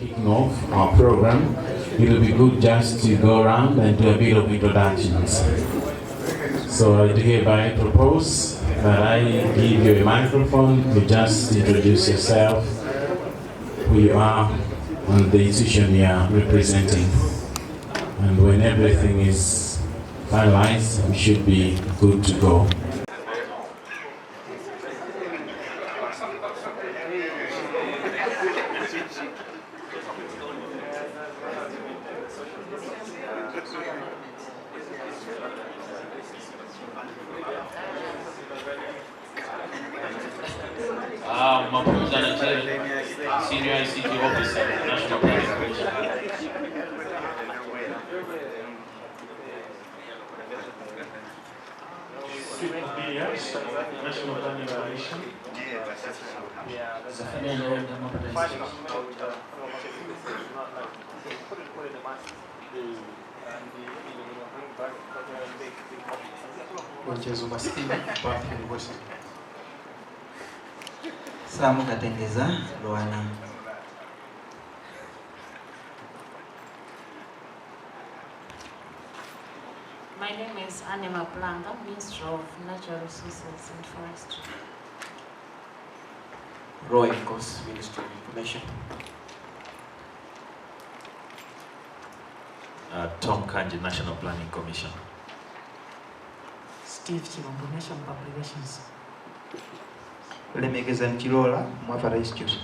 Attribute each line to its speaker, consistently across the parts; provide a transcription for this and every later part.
Speaker 1: kicking off our program, it will be good just to go around and do a bit of introductions. So I hereby propose that I give you a microphone, you just introduce yourself, who you are, and the institution you are representing. And when everything is finalized, we should be good to go.
Speaker 2: Senior ICT Officer, National Planning Commission.
Speaker 3: National Planning Commission.
Speaker 4: Samu katengeza Luana.
Speaker 5: My name is Anema Planga, Minister of Natural Resources and Forestry.
Speaker 4: Roy Nkos, Minister of Information.
Speaker 6: Tom Kanji, National Planning Commission.
Speaker 7: Steve Chimambo, National Public Relations.
Speaker 4: Lemegeza Nchilola, Mwafara Institute.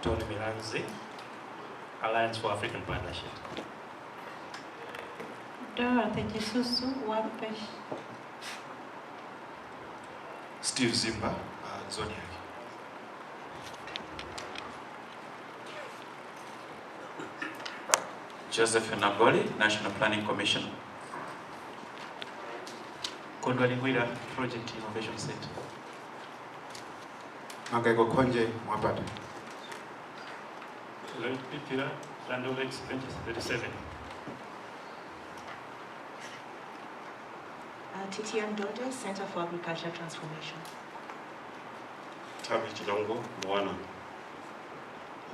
Speaker 6: Tony Milanzi, Alliance for African Partnership.
Speaker 7: Dorothy Jesusu, Workpesh.
Speaker 8: Steve Zimba, Zodiac.
Speaker 9: Joseph Nagoli, National Planning Commission.
Speaker 6: Kondwalingwira, Project Innovation Center.
Speaker 8: Magego Konje, Mwapata.
Speaker 3: Lloyd Pitira, Landolex 2037.
Speaker 10: Titian Dodo, Center for Agriculture Transformation.
Speaker 8: Tabi Chilongo, Moana.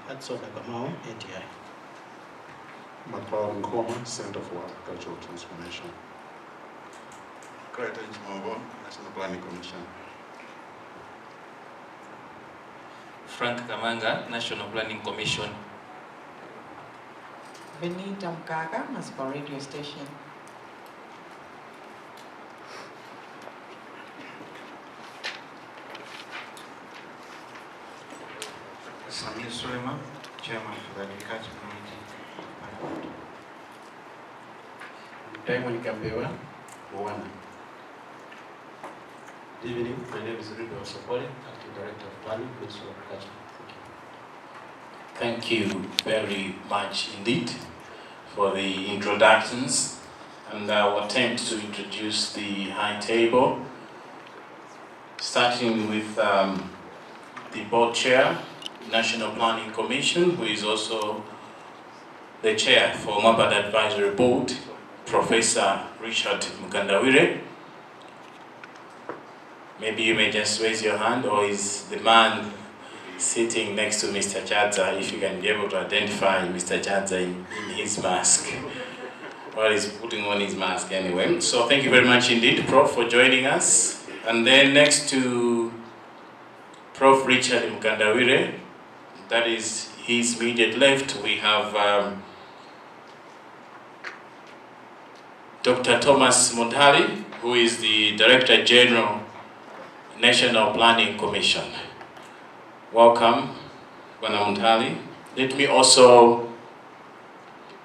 Speaker 11: Hudson Agamao, ATI.
Speaker 8: Macfarlane Nkoma, Center for Agricultural Transformation.
Speaker 12: Greta Nchimambo, National Planning Commission.
Speaker 2: Frank Kamanga, National Planning Commission.
Speaker 7: Benita Mkaga, Masco Radio Station.
Speaker 13: Samir Suleiman, Chairman for the Agriculture Committee.
Speaker 14: Diamond Kambewa, Moana.
Speaker 15: Good evening, my name is Ruben Osopole, Acting Director of Planning, Ministry of Agriculture.
Speaker 1: Thank you very much indeed for the introductions, and I will attempt to introduce the high table, starting with the board chair, National Planning Commission, who is also the chair for Mabad Advisory Board, Professor Richard Mukandawire. Maybe you may just raise your hand, or is the man sitting next to Mr. Chadza, if you can be able to identify Mr. Chadza in his mask. Well, he's putting on his mask anyway. So thank you very much indeed, Prof, for joining us. And then next to Prof. Richard Mukandawire, that is his immediate left, we have Dr. Thomas Montali, who is the Director General, National Planning Commission. Welcome, Bwana Montali. Let me also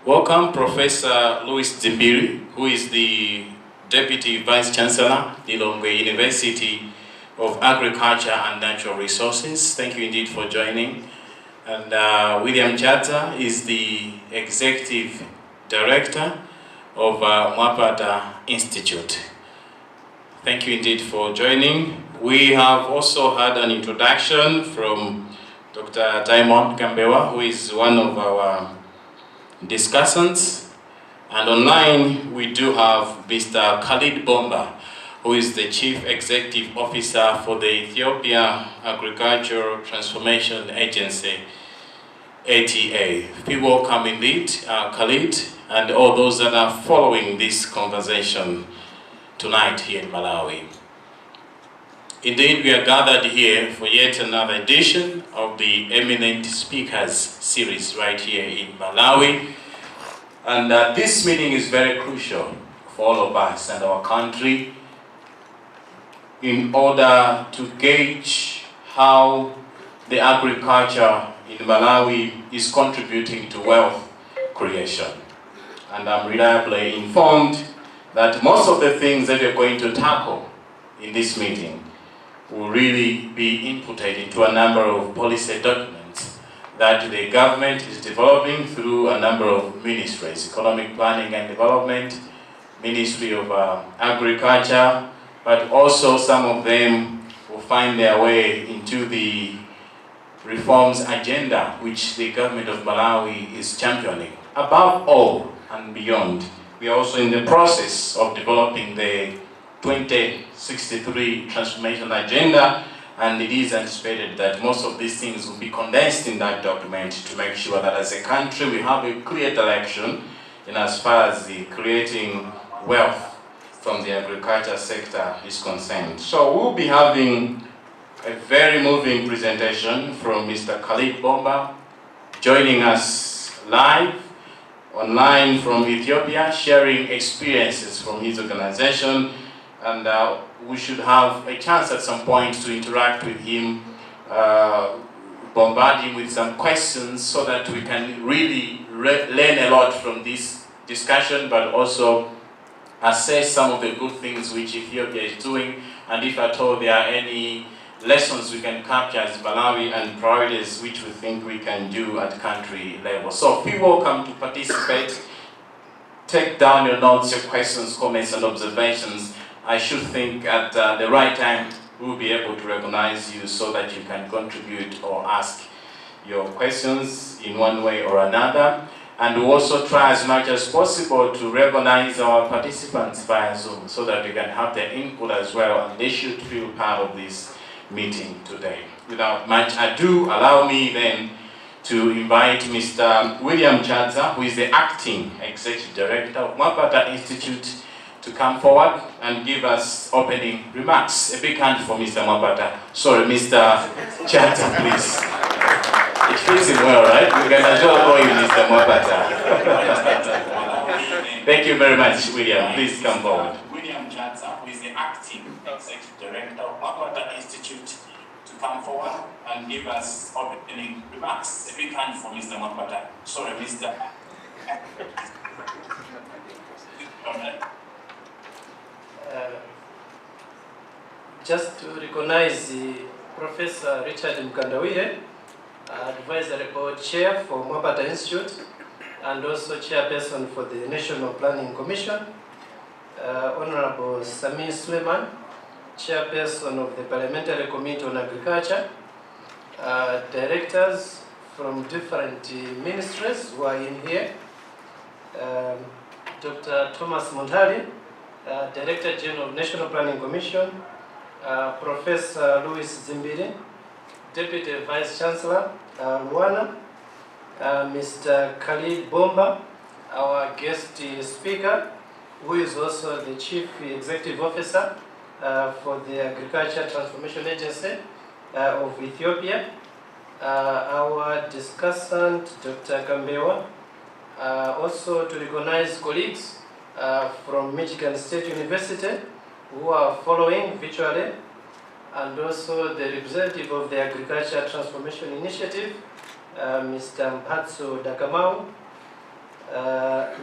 Speaker 1: welcome Professor Louis Zimbiri, who is the Deputy Vice Chancellor, Lilongwe University of Agriculture and Natural Resources. Thank you indeed for joining. And William Chata is the Executive Director of Mwapata Institute. Thank you indeed for joining. We have also had an introduction from Dr. Diamond Kambewa, who is one of our discussants. And online, we do have Mr. Khalid Bomba, who is the Chief Executive Officer for the Ethiopian Agricultural Transformation Agency. ATA. We welcome indeed Khalid and all those that are following this conversation tonight here in Malawi. Indeed, we are gathered here for yet another edition of the Eminent Speakers series right here in Malawi. And this meeting is very crucial for all of us and our country in order to gauge how the agriculture in Malawi is contributing to wealth creation. And I'm reliably informed that most of the things that we're going to tackle in this meeting will really be inputted into a number of policy documents that the government is developing through a number of ministries: Economic Planning and Development, Ministry of Agriculture, but also some of them will find their way into the reforms agenda which the government of Malawi is championing. Above all and beyond, we are also in the process of developing the 2063 transformation agenda, and it is anticipated that most of these things will be condensed in that document to make sure that as a country we have a clear direction in as far as the creating wealth from the agriculture sector is concerned. So we'll be having a very moving presentation from Mr. Khalid Bomba, joining us live online from Ethiopia, sharing experiences from his organization, and we should have a chance at some point to interact with him, bombard him with some questions so that we can really learn a lot from this discussion, but also assess some of the good things which Ethiopia is doing, and if at all there are any lessons we can capture as Malawi and priorities which we think we can do at country level. So feel welcome to participate. Take down your notes, your questions, comments, and observations. I should think at the right time we'll be able to recognize you so that you can contribute or ask your questions in one way or another. And we'll also try as much as possible to recognize our participants via Zoom so that we can have their input as well, and they should feel part of this meeting today. Without much ado, allow me then to invite Mr. William Chadza, who is the Acting Executive Director of Mwapata Institute, to come forward and give us opening remarks. A big hand for Mr. Mwapata. Sorry, Mr. Chadza, please. It fits him well, right? We can as well call you Mr. Mwapata. Thank you very much, William. Please come forward. William Chadza, who is the Acting Executive Director of Mwapata Institute, to come forward and give us opening remarks. A big hand for Mr. Mwapata. Sorry, Mr.
Speaker 16: Just to recognize Professor Richard Mkandawire, Advisory Board Chair for Mwapata Institute, and also Chairperson for the National Planning Commission, Honorable Sami Suleiman, Chairperson of the Parliamentary Committee on Agriculture, directors from different ministries who are in here, Dr. Thomas Montali, Director General of National Planning Commission, Professor Louis Zimbiri, Deputy Vice Chancellor Luana, Mr. Khalid Bomba, our guest speaker, who is also the Chief Executive Officer for the Agriculture Transformation Agency of Ethiopia, our discussant, Dr. Kambewa, also to recognize colleagues from Michigan State University who are following virtually, and also the representative of the Agriculture Transformation Initiative, Mr. Mphatso Dakamau,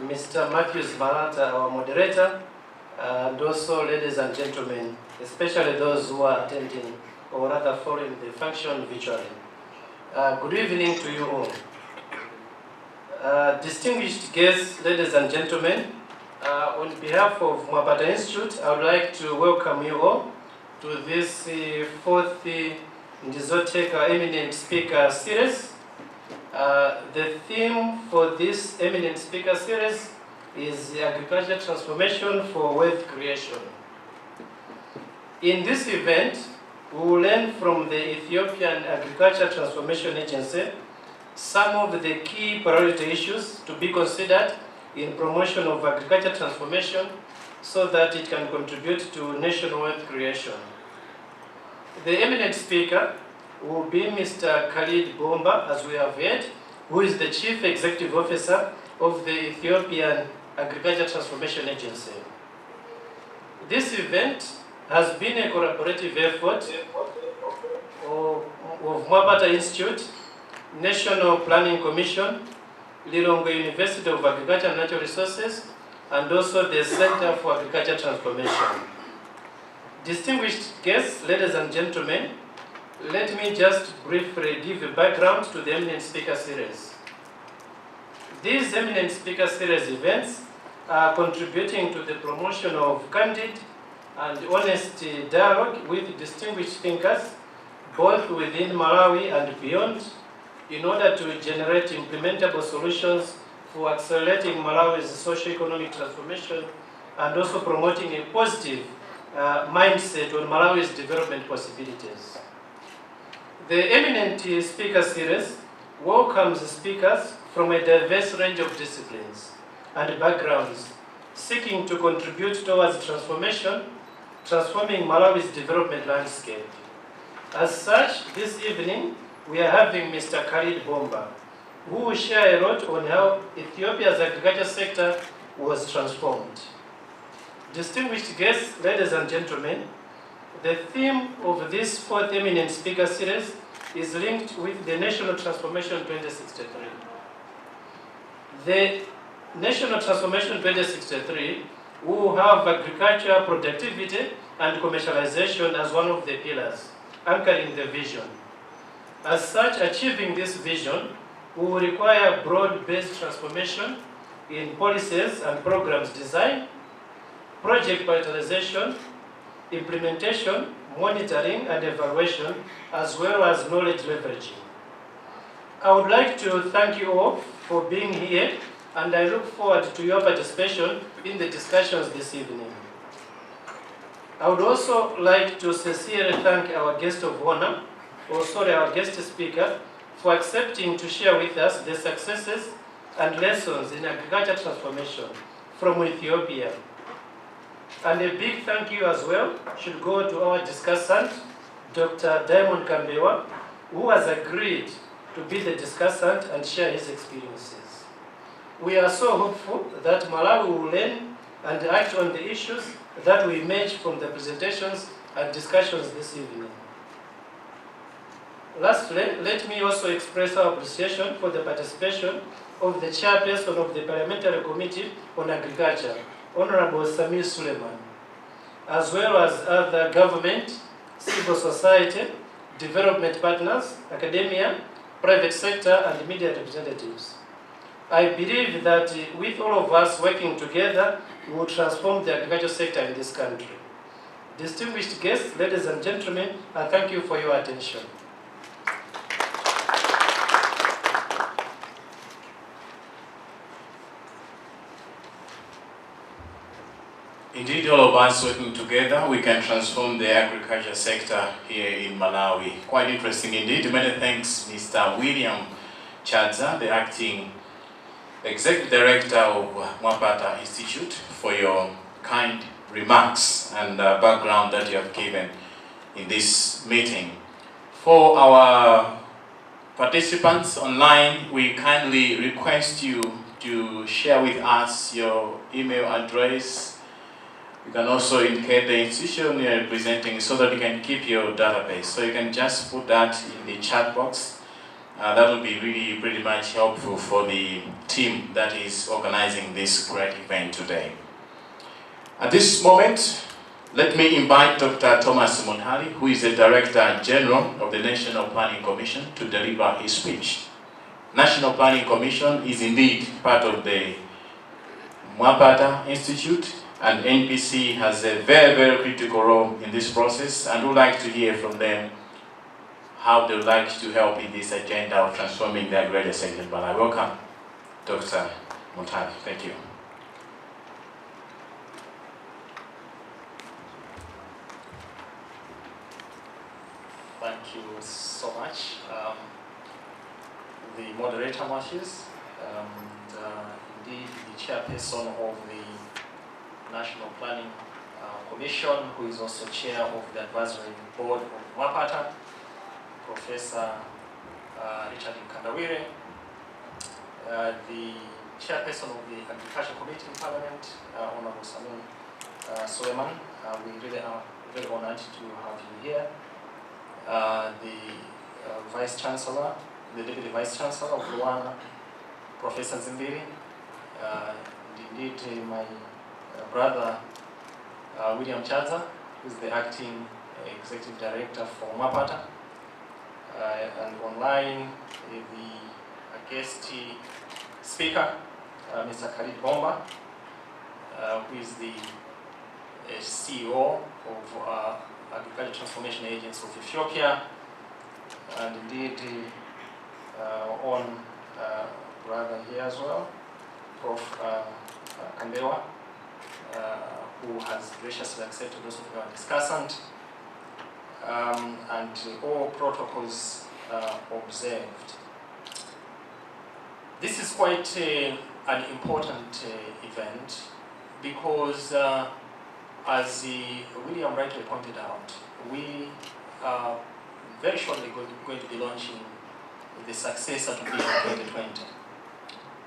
Speaker 16: Mr. Matthews Valanta, our moderator, and also ladies and gentlemen, especially those who are attending or rather following the function virtually. Good evening to you all. Distinguished guests, ladies and gentlemen, on behalf of Mwapata Institute, I would like to welcome you all to this fourth Ndizotheka Eminent Speaker Series. The theme for this Eminent Speaker Series is Agriculture Transformation for Wealth Creation. In this event, we will learn from the Ethiopian Agriculture Transformation Agency some of the key priority issues to be considered in promotion of agriculture transformation so that it can contribute to national wealth creation. The eminent speaker will be Mr. Khalid Bomba, as we have heard, who is the Chief Executive Officer of the Ethiopian Agriculture Transformation Agency. This event has been a collaborative effort of Mwapata Institute, National Planning Commission, Lilongwe University of Agriculture and Natural Resources, and also the Center for Agriculture Transformation. Distinguished guests, ladies and gentlemen, let me just briefly give a background to the Eminent Speaker Series. These Eminent Speaker Series events are contributing to the promotion of candid and honest dialogue with distinguished thinkers, both within Malawi and beyond, in order to generate implementable solutions for accelerating Malawi's socio-economic transformation and also promoting a positive mindset on Malawi's development possibilities. The Eminent Speaker Series welcomes speakers from a diverse range of disciplines and backgrounds, seeking to contribute towards transforming Malawi's development landscape. As such, this evening, we are having Mr. Khalid Bomba, who will share a lot on how Ethiopia's agriculture sector was transformed. Distinguished guests, ladies and gentlemen, the theme of this fourth Eminent Speaker Series is linked with the National Transformation 2063. The National Transformation 2063 will have agriculture productivity and commercialization as one of the pillars, anchoring the vision. As such, achieving this vision will require broad-based transformation in policies and programs design, project prioritization, implementation, monitoring and evaluation, as well as knowledge leveraging. I would like to thank you all for being here, and I look forward to your participation in the discussions this evening. I would also like to sincerely thank our guest of honor, our guest speaker, for accepting to share with us the successes and lessons in agriculture transformation from Ethiopia. And a big thank you as well should go to our discussant, Dr. Diamond Kambewa, who has agreed to be the discussant and share his experiences. We are so hopeful that Malawi will learn and act on the issues that we emerge from the presentations and discussions this evening. Lastly, let me also express our appreciation for the participation of the chairperson of the Parliamentary Committee on Agriculture, Honorable Samir Suleiman, as well as other government, civil society, development partners, academia, private sector, and media representatives. I believe that with all of us working together, we will transform the agriculture sector in this country. Distinguished guests, ladies and gentlemen, I thank you for your attention.
Speaker 1: Indeed, all of us working together, we can transform the agriculture sector here in Malawi. Quite interesting indeed. Many thanks, Mr. William Chadza, the acting Executive Director of Mwapata Institute, for your kind remarks and background that you have given in this meeting. For our participants online, we kindly request you to share with us your email address. You can also indicate the institution you are representing so that you can keep your database. So you can just put that in the chat box. That will be really pretty much helpful for the team that is organizing this great event today. At this moment, let me invite Dr. Thomas Munhali, who is the Director General of the National Planning Commission, to deliver his speech. National Planning Commission is indeed part of the Mwapata Institute, and NPC has a very, very critical role in this process, and we'd like to hear from them how they would like to help in this agenda of transforming the agriculture sector. But I welcome Dr. Munhali. Thank you.
Speaker 17: Thank you so much.
Speaker 16: the moderator matches, indeed the chairperson of the National Planning Commission, who is also chair of the advisory board of Mwapata, Professor Richard Nkandawire, the chairperson of the Agriculture Committee in Parliament, Honorable Samun Suleiman. We really are very honored to have you here. The Vice Chancellor, the Deputy Vice Chancellor of Luana, Professor Zimbiri, indeed my brother William Chaza, who is the Acting Executive Director for Mwapata, and online the guest speaker, Mr. Khalid Bomba, who is the CEO of Agriculture Transformation Agency of Ethiopia, and indeed on brother here as well, Prof. Kambewa, who has graciously accepted also to be our discussant, and all protocols observed. This is quite an important event because, as William rightly pointed out, we are very shortly going to be launching the successor to Vision 2020,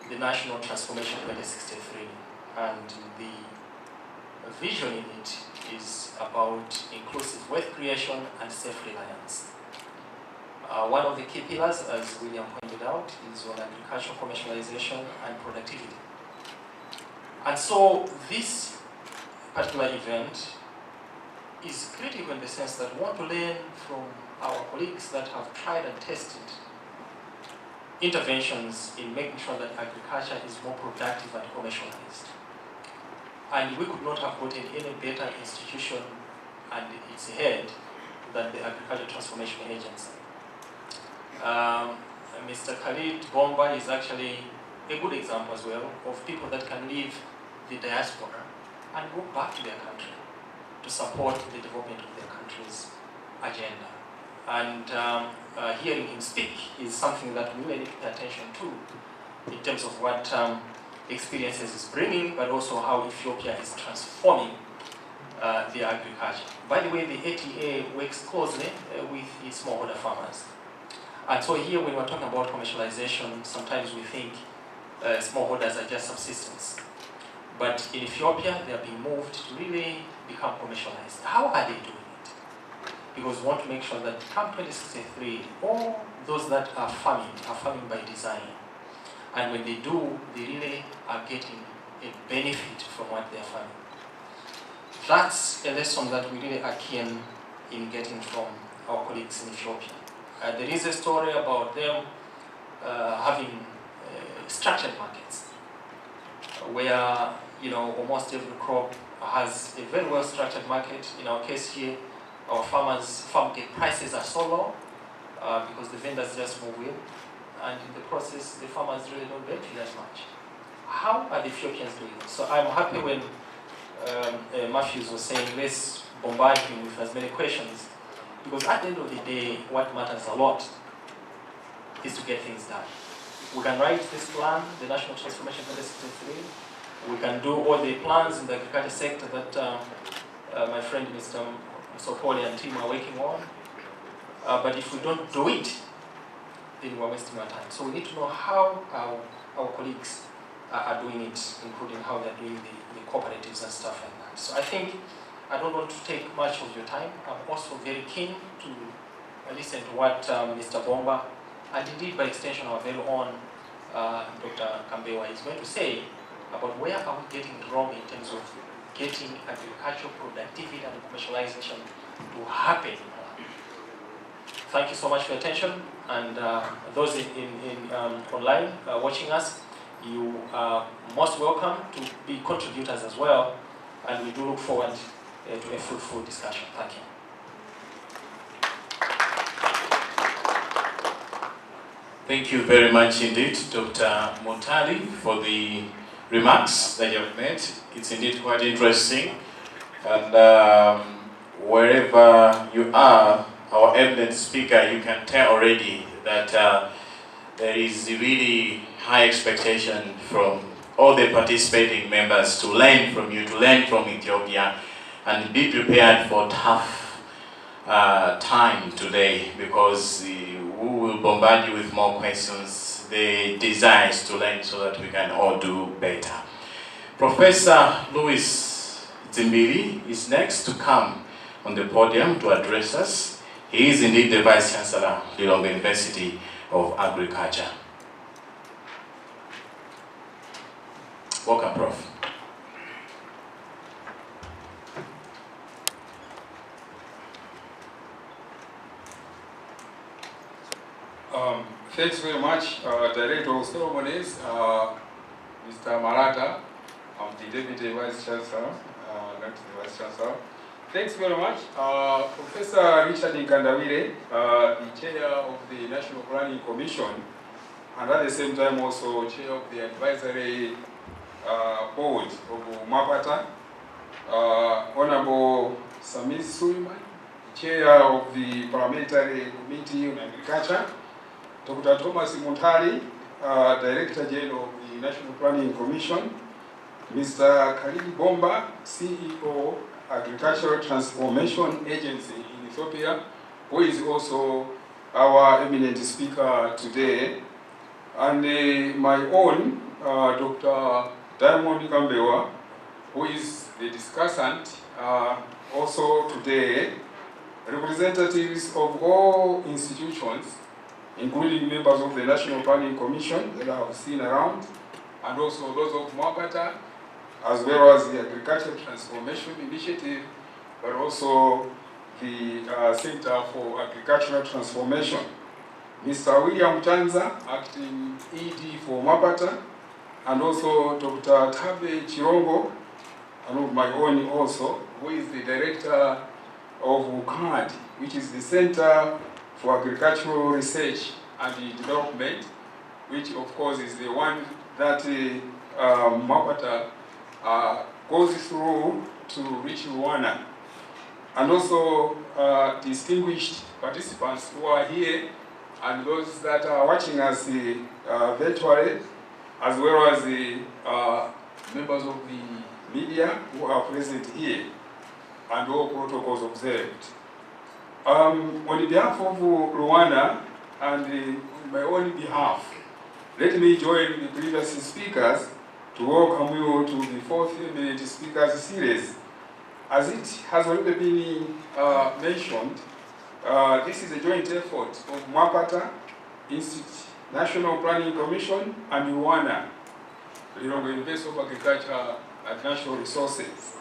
Speaker 16: the National Transformation 2063, and the vision in it is about inclusive wealth creation and self-reliance. One of the key pillars, as William pointed out, is on agricultural commercialization and productivity. And so this particular event is critical in the sense that we want to learn from our colleagues that have tried and tested interventions in making sure that agriculture is more productive and commercialized. And we could not have gotten any better institution and its head than the Agriculture Transformation Agency. Mr. Khalid Bomba is actually a good example as well of people that can leave the diaspora and go back to their country to support the development of their country's agenda. And hearing him speak is something that we really need to pay attention to in terms of what experiences he's bringing, but also how Ethiopia is transforming the agriculture. By the way, the ATA works closely with the smallholder farmers. And so here, when we're talking about commercialization, sometimes we think smallholders are just subsistence. But in Ethiopia, they are being moved to really become commercialized. How are they doing it? Because we want to make sure that come 2063, all those that are farming by design. And when they do, they really are getting a benefit from what they're farming. That's a lesson that we really are keen in getting from our colleagues in Ethiopia. There is a story about them having structured markets, where almost every crop has a very well structured market. In our case here, our farm gate prices are so low because the vendors just move in, and in the process, the farmers really don't benefit as much. How are the Ethiopians doing it? So I'm happy when Matthews was saying, let's bombard him with as many questions, because at the end of the day, what matters a lot is to get things done. We can write this plan, the National Transformation 2063. We can do all the plans in the agriculture sector that my friend Mr. Sopoli and team are working on. But if we don't do it, then we're wasting our time. So we need to know how our colleagues are doing it, including how they're doing the cooperatives and stuff like that. So I think I don't want to take much of your time. I'm also very keen to listen to what Mr. Bomba, and indeed by extension our very own Dr. Kambewa is going to say about where are we getting it wrong in terms of getting agricultural productivity and commercialization to happen. Thank you so much for your attention, and those in online watching us, you are most welcome to be contributors as well, and we do look forward to a fruitful discussion. Thank you.
Speaker 1: Thank you very much indeed, Dr. Mutali, for the remarks that you have made. It's indeed quite interesting. And wherever you are, our eminent speaker, you can tell already that there is really high expectation from all the participating members to learn from you, to learn from Ethiopia, and be prepared for tough time today, because we will bombard you with more questions. The desire is to learn so that we can all do better. Professor Louis Zimbiri is next to come on the podium to address us. He is indeed the Vice Chancellor, Lilongwe University of Agriculture. Welcome, Prof.
Speaker 17: Thanks very much, Director of Ceremonies, Mr. Marata. I'm the Deputy Vice Chancellor, not the Vice Chancellor. Thanks very much. Professor Richard Nkandawire, the Chair of the National Planning Commission, and at the same time also Chair of the Advisory Board of Mapata. Honorable Samis Suleiman, Chair of the Parliamentary Committee on Agriculture. Dr. Thomas Muntali, Director General of the National Planning Commission. Mr. Khalid Bomba, CEO, Agricultural Transformation Agency in Ethiopia, who is also our eminent speaker today. And my own, Dr. Diamond Kambewa, who is the discussant also today, representatives of all institutions, including members of the National Planning Commission that I have seen around, and also those of Mapata, as well as the Agricultural Transformation Initiative, but also the Center for Agricultural Transformation. Mr. William Chanza, acting ED for Mapata, and also Dr. Tabe Chirongo, and my own also, who is the Director of UCAD, which is the Center for Agricultural Research and Development, which of course is the one that Mapata goes through to reach Rwanda. And also distinguished participants who are here, and those that are watching us virtually, as well as the members of the media who are present here, and all protocols observed. On behalf of Rwanda and on my own behalf, let me join the previous speakers to welcome you to the fourth Eminent Speakers series. As it has already been mentioned, this is a joint effort of Mapata, Institute, National Planning Commission, and Rwanda, Lilongwe University of Agriculture and Natural Resources.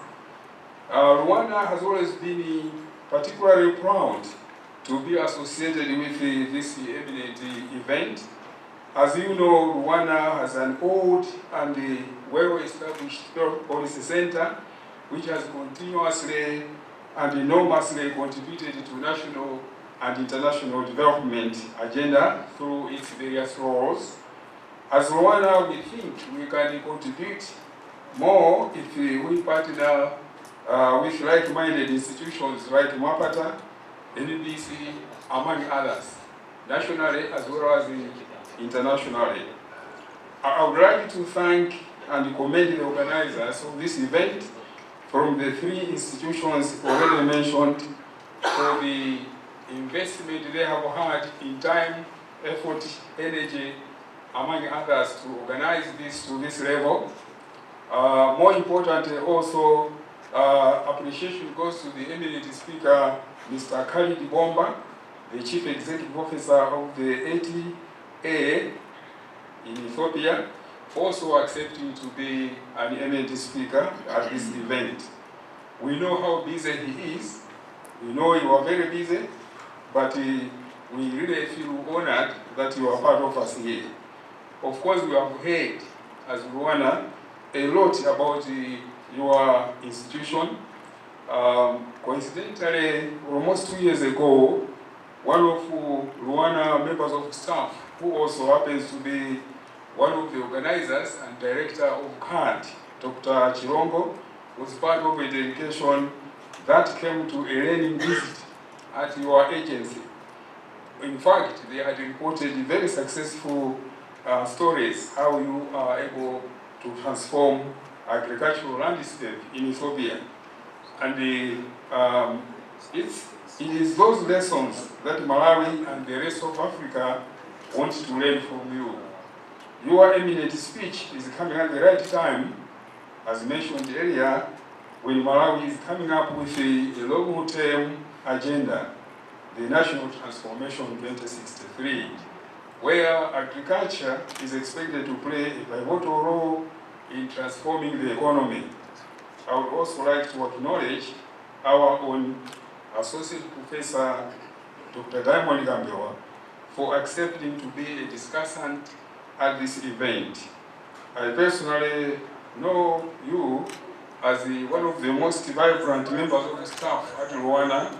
Speaker 17: Rwanda has always been particularly proud to be associated with this eminent event. As you know, Rwanda has an old and well-established policy center which has continuously and enormously contributed to national and international development agenda through its various roles. As Rwanda, we think we can contribute more if we partner with like-minded institutions like Mapata, NBC, among others, nationally as well as internationally. I would like to thank and commend the organizers of this event from the three institutions already mentioned for the investment they have had in time, effort, energy, among others, to organize this to this level. More importantly, also, appreciation goes to the eminent speaker, Mr. Khalid Bomba, the Chief Executive Officer of the ATA in Ethiopia, also accepting to be an eminent speaker at this event. We know how busy he is. We know you are very busy, but we really feel honored that you are part of us here. Of course, we have heard, as Rwanda, a lot about your institution. Coincidentally, almost 2 years ago, one of Rwanda members of staff, who also happens to be one of the organizers and director of CAD, Dr. Chirongo, was part of a delegation that came to a learning visit at your agency. In fact, they had reported very successful stories how you are able to transform agricultural landscape in Ethiopia. And it is those lessons that Malawi and the rest of Africa want to learn from you. Your eminent speech is coming at the right time, as mentioned earlier, when Malawi is coming up with a long-term agenda, the National Transformation 2063, where agriculture is expected to play a pivotal role in transforming the economy. I would also like to acknowledge our own Associate Professor Dr. Diamond Gambewa for accepting to be a discussant at this event. I personally know you as one of the most vibrant members of the staff at Rwanda,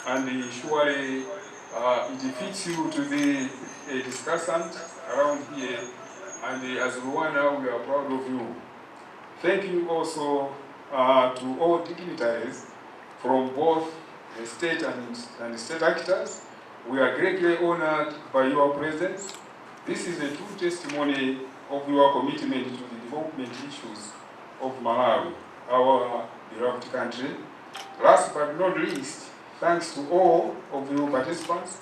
Speaker 17: and surely it defeats you to be a discussant around here, and as Rwanda, we are proud of you. Thank you also to all dignitaries from both the state and state actors. We are greatly honored by your presence. This is a true testimony of your commitment to the development issues of Malawi, our beloved country. Last but not least, thanks to all of you participants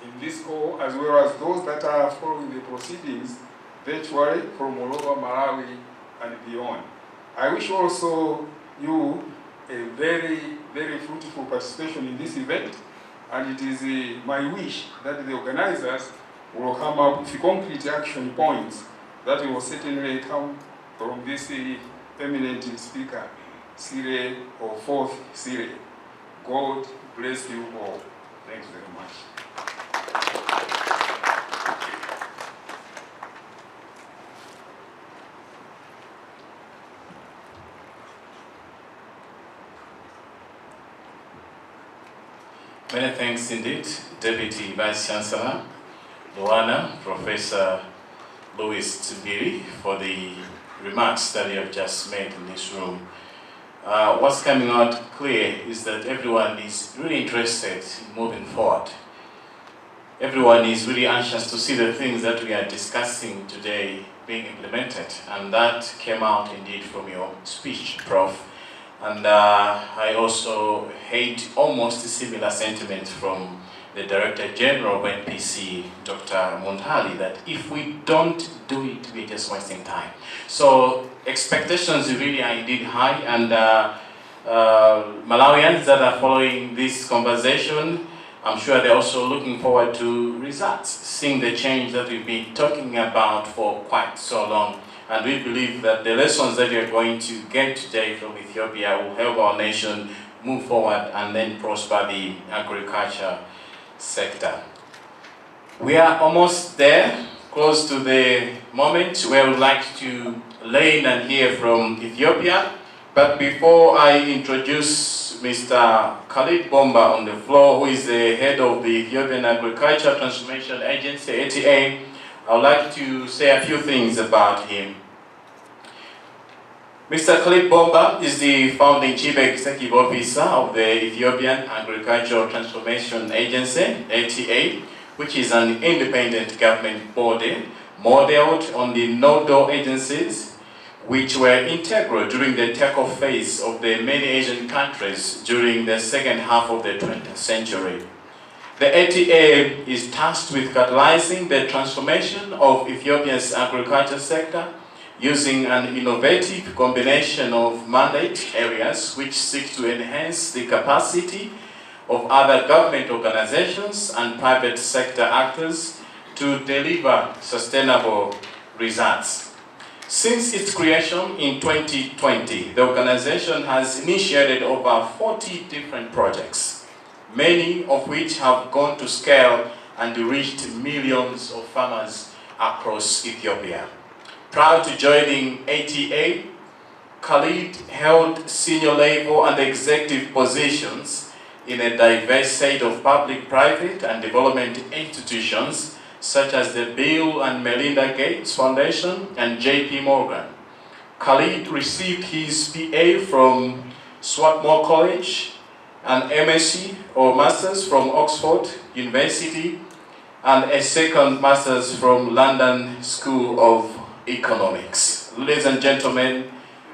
Speaker 17: in this call, as well as those that are following the proceedings virtually from all over Malawi and beyond. I wish also you a very, very fruitful participation in this event, and it is my wish that the organizers will come up with concrete action points that will certainly come from this eminent speaker, Sire or fourth Sire. God bless you all. Thanks very much.
Speaker 1: Many thanks indeed, Deputy Vice Chancellor Luana, Professor Louis Tsibiri, for the remarks that you have just made in this room. What's coming out clear is that everyone is really interested in moving forward. Everyone is really anxious to see the things that we are discussing today being implemented, and that came out indeed from your speech, Prof. And I also heard almost a similar sentiment from the Director General of NPC, Dr. Muntali, that if we don't do it, we're just wasting time. So expectations really are indeed high, and Malawians that are following this conversation, I'm sure they're also looking forward to results, seeing the change that we've been talking about for quite so long. And we believe that the lessons that you're going to get today from Ethiopia will help our nation move forward and then prosper the agriculture sector. We are almost there, close to the moment where we'd like to learn and hear from Ethiopia. But before I introduce Mr. Khalid Bomba on the floor, who is the head of the Ethiopian Agriculture Transformation Agency, ETA, I would like to say a few things about him. Mr. Khalid Bomba is the founding Chief Executive Officer of the Ethiopian Agricultural Transformation Agency, ETA, which is an independent government body modeled on the nodal agencies which were integral during the takeoff phase of the many Asian countries during the second half of the 20th century. The ETA is tasked with catalyzing the transformation of Ethiopia's agriculture sector using an innovative combination of mandate areas which seek to enhance the capacity of other government organizations and private sector actors to deliver sustainable results. Since its creation in 2020, the organization has initiated over 40 different projects, many of which have gone to scale and reached millions of farmers across Ethiopia. Prior to joining ETA, Khalid held senior level and executive positions in a diverse set of public, private, and development institutions such as the Bill and Melinda Gates Foundation and JP Morgan. Khalid received his PA from Swarthmore College, an MSc or Masters from Oxford University, and a second master's from London School of Economics. Ladies and gentlemen,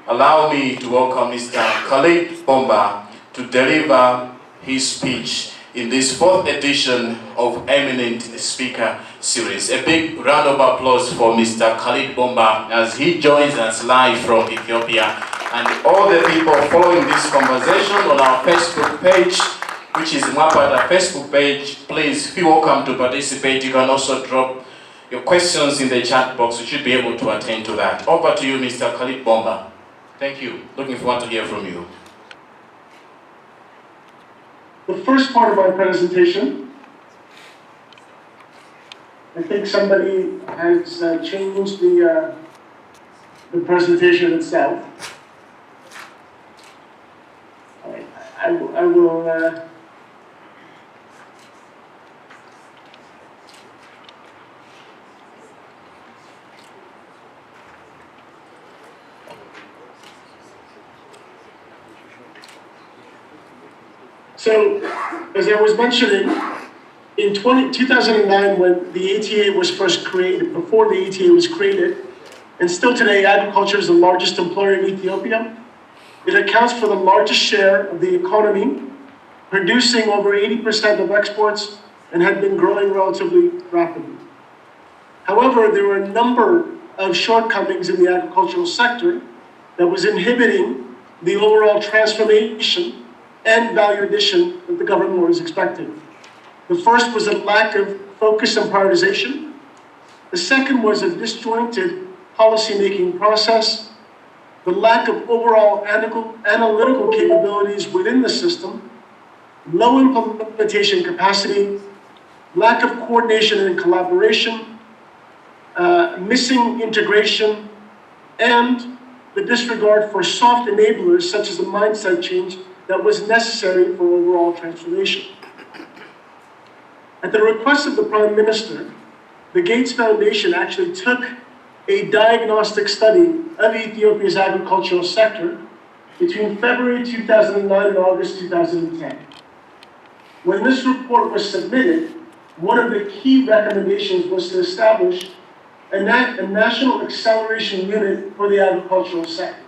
Speaker 1: allow me to welcome Mr. Khalid Bomba to deliver his speech in this 4th edition of Eminent Speaker Series. A big round of applause for Mr. Khalid Bomba as he joins us live from Ethiopia, and all the people following this conversation on our Facebook page, which is Mwapada Facebook page. Please feel welcome to participate. You can also drop your questions in the chat box. We should be able to attend to that. Over to you, Mr. Khalid Bomba. Thank you. Looking forward to hear from you.
Speaker 18: The first part of my presentation, I think somebody has changed the presentation itself. I will So, as I was mentioning, in 2009, when the ATA was first created, before the ATA was created, and still today, agriculture is the largest employer in Ethiopia. It accounts for the largest share of the economy, producing over 80% of exports, and had been growing relatively rapidly. However, there were a number of shortcomings in the agricultural sector that was inhibiting the overall transformation and value addition that the government was expecting. The first was a lack of focus and prioritization. The second was a disjointed policy-making process, the lack of overall analytical capabilities within the system, low implementation capacity, lack of coordination and collaboration, missing integration, and the disregard for soft enablers such as the mindset change that was necessary for overall transformation. At the request of the Prime Minister, the Gates Foundation actually took a diagnostic study of Ethiopia's agricultural sector between February 2009 and August 2010. When this report was submitted, one of the key recommendations was to establish a national acceleration unit for the agricultural sector.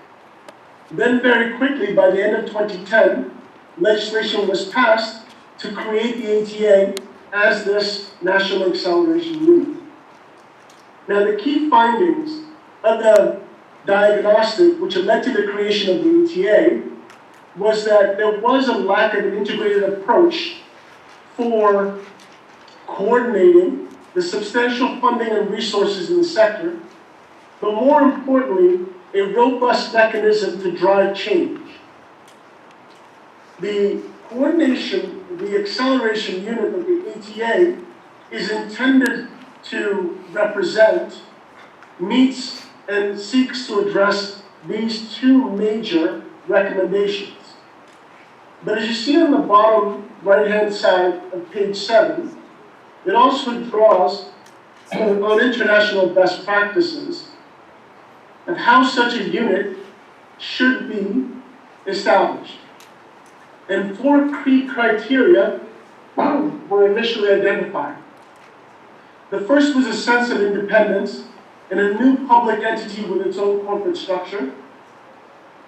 Speaker 18: Then very quickly, by the end of 2010, legislation was passed to create the ATA as this National Acceleration Unit. Now, the key findings of the diagnostic, which led to the creation of the ATA, was that there was a lack of an integrated approach for coordinating the substantial funding and resources in the sector, but more importantly, a robust mechanism to drive change. The coordination, the acceleration unit of the ATA is intended to represent, meets, and seeks to address these two major recommendations. But as you see on the bottom right-hand side of page 7, it also draws on international best practices of how such a unit should be established. And 4 key criteria were initially identified. The first was a sense of independence and a new public entity with its own corporate structure,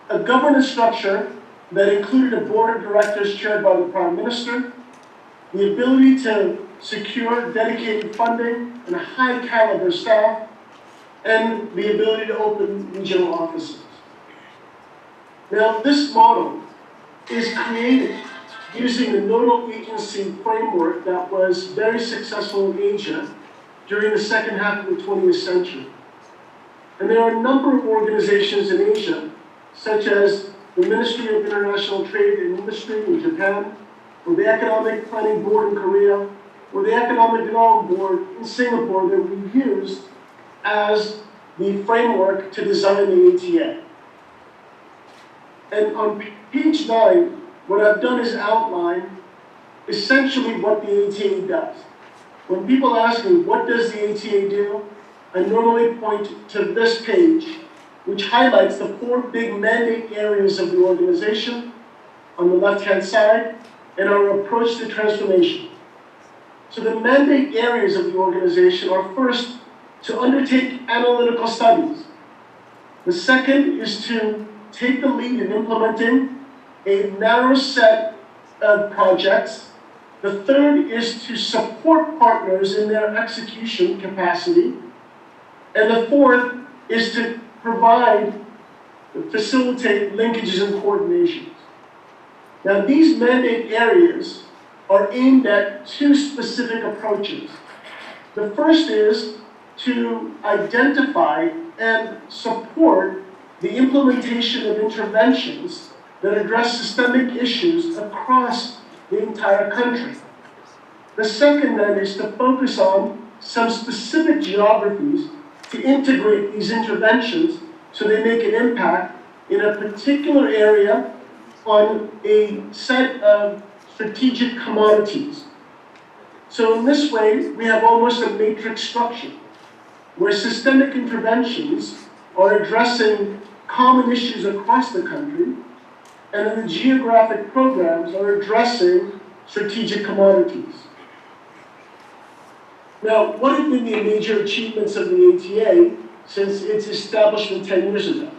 Speaker 18: a governance structure that included a board of directors chaired by the Prime Minister, the ability to secure dedicated funding and a high caliber staff, and the ability to open regional offices. Now, this model is created using the nodal agency framework that was very successful in Asia during the second half of the 20th century. And there are a number of organizations in Asia, such as the Ministry of International Trade and Industry in Japan, or the Economic Planning Board in Korea, or the Economic Development Board in Singapore, that we used as the framework to design the ATA. And on page 9, what I've done is outline essentially what the ATA does. When people ask me, what does the ATA do? I normally point to this page, which highlights the 4 big mandate areas of the organization on the left-hand side, and our approach to transformation. So the mandate areas of the organization are first, to undertake analytical studies. The second is to take the lead in implementing a narrow set of projects. The third is to support partners in their execution capacity. And the fourth is to facilitate linkages and coordinations. Now, these mandate areas are aimed at two specific approaches. The first is to identify and support the implementation of interventions that address systemic issues across the entire country. The second then is to focus on some specific geographies to integrate these interventions so they make an impact in a particular area on a set of strategic commodities. So in this way, we have almost a matrix structure where systemic interventions are addressing common issues across the country, and then the geographic programs are addressing strategic commodities. Now, what have been the major achievements of the ATA since its establishment 10 years ago?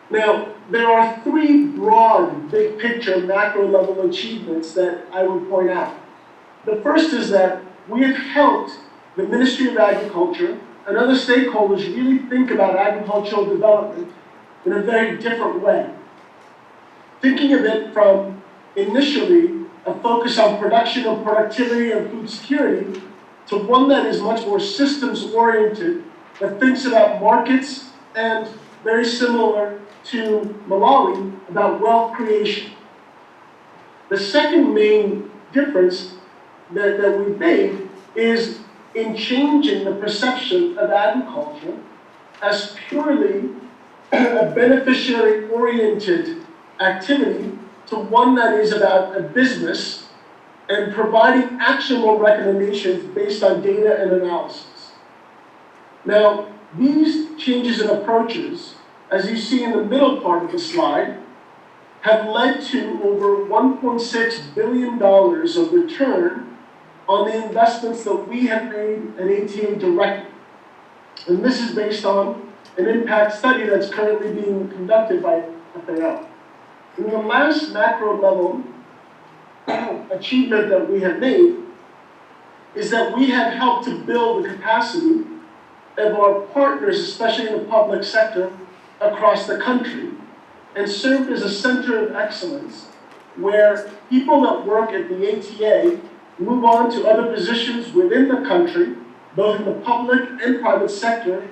Speaker 18: Now, there are three broad, big picture, macro level achievements that I would point out. The first is that we have helped the Ministry of Agriculture and other stakeholders really think about agricultural development in a very different way. Thinking of it from initially a focus on production and productivity and food security to one that is much more systems oriented, that thinks about markets and very similar to Malawi about wealth creation. The second main difference that we've made is in changing the perception of agriculture as purely a beneficiary-oriented activity to one that is about a business and providing actionable recommendations based on data and analysis. Now, these changes in approaches, as you see in the middle part of the slide, have led to over $1.6 billion of return on the investments that we have made at ATA directly. And this is based on an impact study that's currently being conducted by FAO. And the last macro level achievement that we have made is that we have helped to build the capacity of our partners, especially in the public sector, across the country, and served as a center of excellence where people that work at the ATA move on to other positions within the country, both in the public and private sector,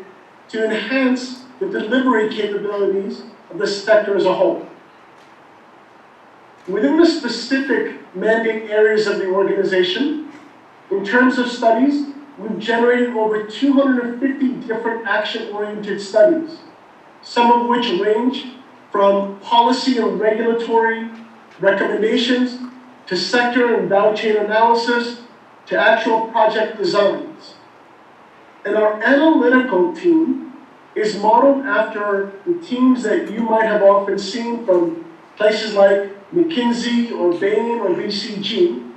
Speaker 18: to enhance the delivery capabilities of the sector as a whole. Within the specific mandate areas of the organization, in terms of studies, we've generated over 250 different action-oriented studies, some of which range from policy and regulatory recommendations to sector and value chain analysis to actual project designs. And our analytical team is modeled after the teams that you might have often seen from places like McKinsey or Bain or BCG.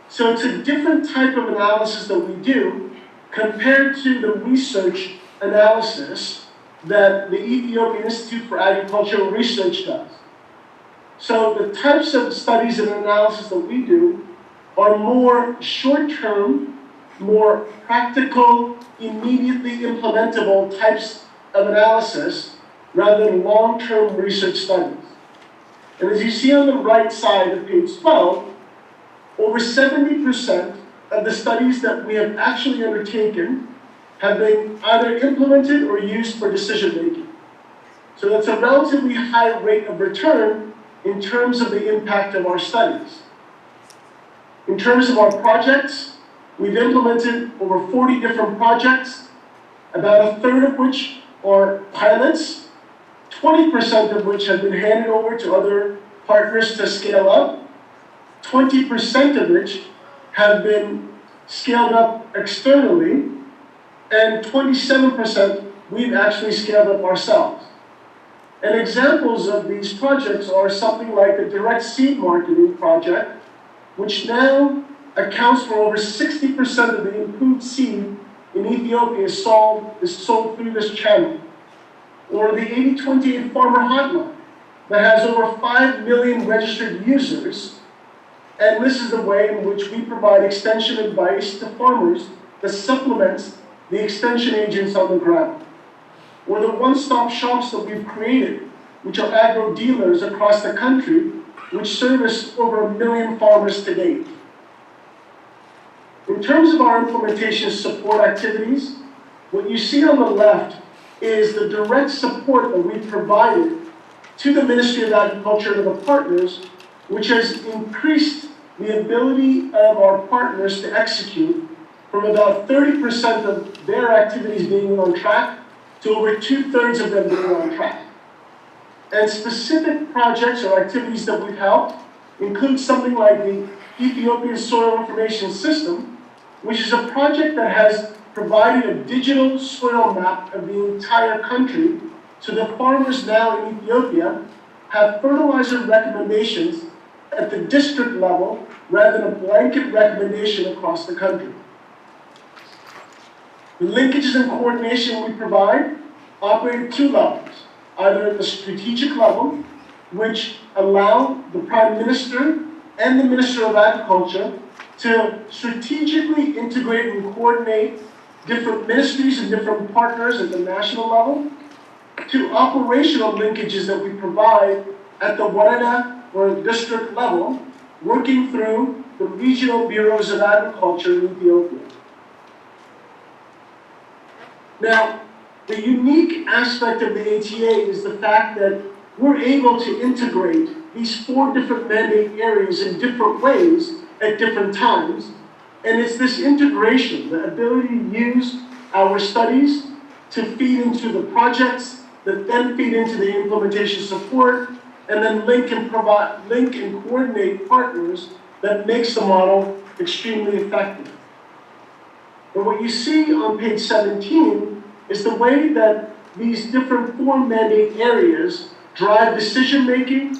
Speaker 18: So it's a different type of analysis that we do compared to the research analysis that the Ethiopian Institute for Agricultural Research does. So the types of studies and analysis that we do are more short-term, more practical, immediately implementable types of analysis rather than long-term research studies. And as you see on the right side of page 12, over 70% of the studies that we have actually undertaken have been either implemented or used for decision-making. So that's a relatively high rate of return in terms of the impact of our studies. In terms of our projects, we've implemented over 40 different projects, about a third of which are pilots, 20% of which have been handed over to other partners to scale up, 20% of which have been scaled up externally, and 27% we've actually scaled up ourselves. And examples of these projects are something like a direct seed marketing project, which now accounts for over 60% of the improved seed in Ethiopia is sold through this channel. Or the 8028 Farmer Hotline that has over 5 million registered users. And this is the way in which we provide extension advice to farmers that supplements the extension agents on the ground. Or the one-stop shops that we've created, which are agro dealers across the country, which service over 1 million farmers to date. In terms of our implementation support activities, what you see on the left is the direct support that we've provided to the Ministry of Agriculture and the partners, which has increased the ability of our partners to execute from about 30% of their activities being on track to over 2/3 of them being on track. And specific projects or activities that we've helped include something like the Ethiopian Soil Information System, which is a project that has provided a digital soil map of the entire country, so the farmers now in Ethiopia have fertilizer recommendations at the district level rather than a blanket recommendation across the country. The linkages and coordination we provide operate at two levels, either at the strategic level, which allow the Prime Minister and the Minister of Agriculture to strategically integrate and coordinate different ministries and different partners at the national level, to operational linkages that we provide at the Warada or district level, working through the regional bureaus of agriculture in Ethiopia. Now, the unique aspect of the ATA is the fact that we're able to integrate these 4 different mandate areas in different ways at different times. And it's this integration, the ability to use our studies to feed into the projects that then feed into the implementation support, and then link and coordinate partners that makes the model extremely effective. But what you see on page 17 is the way that these different 4 mandate areas drive decision-making,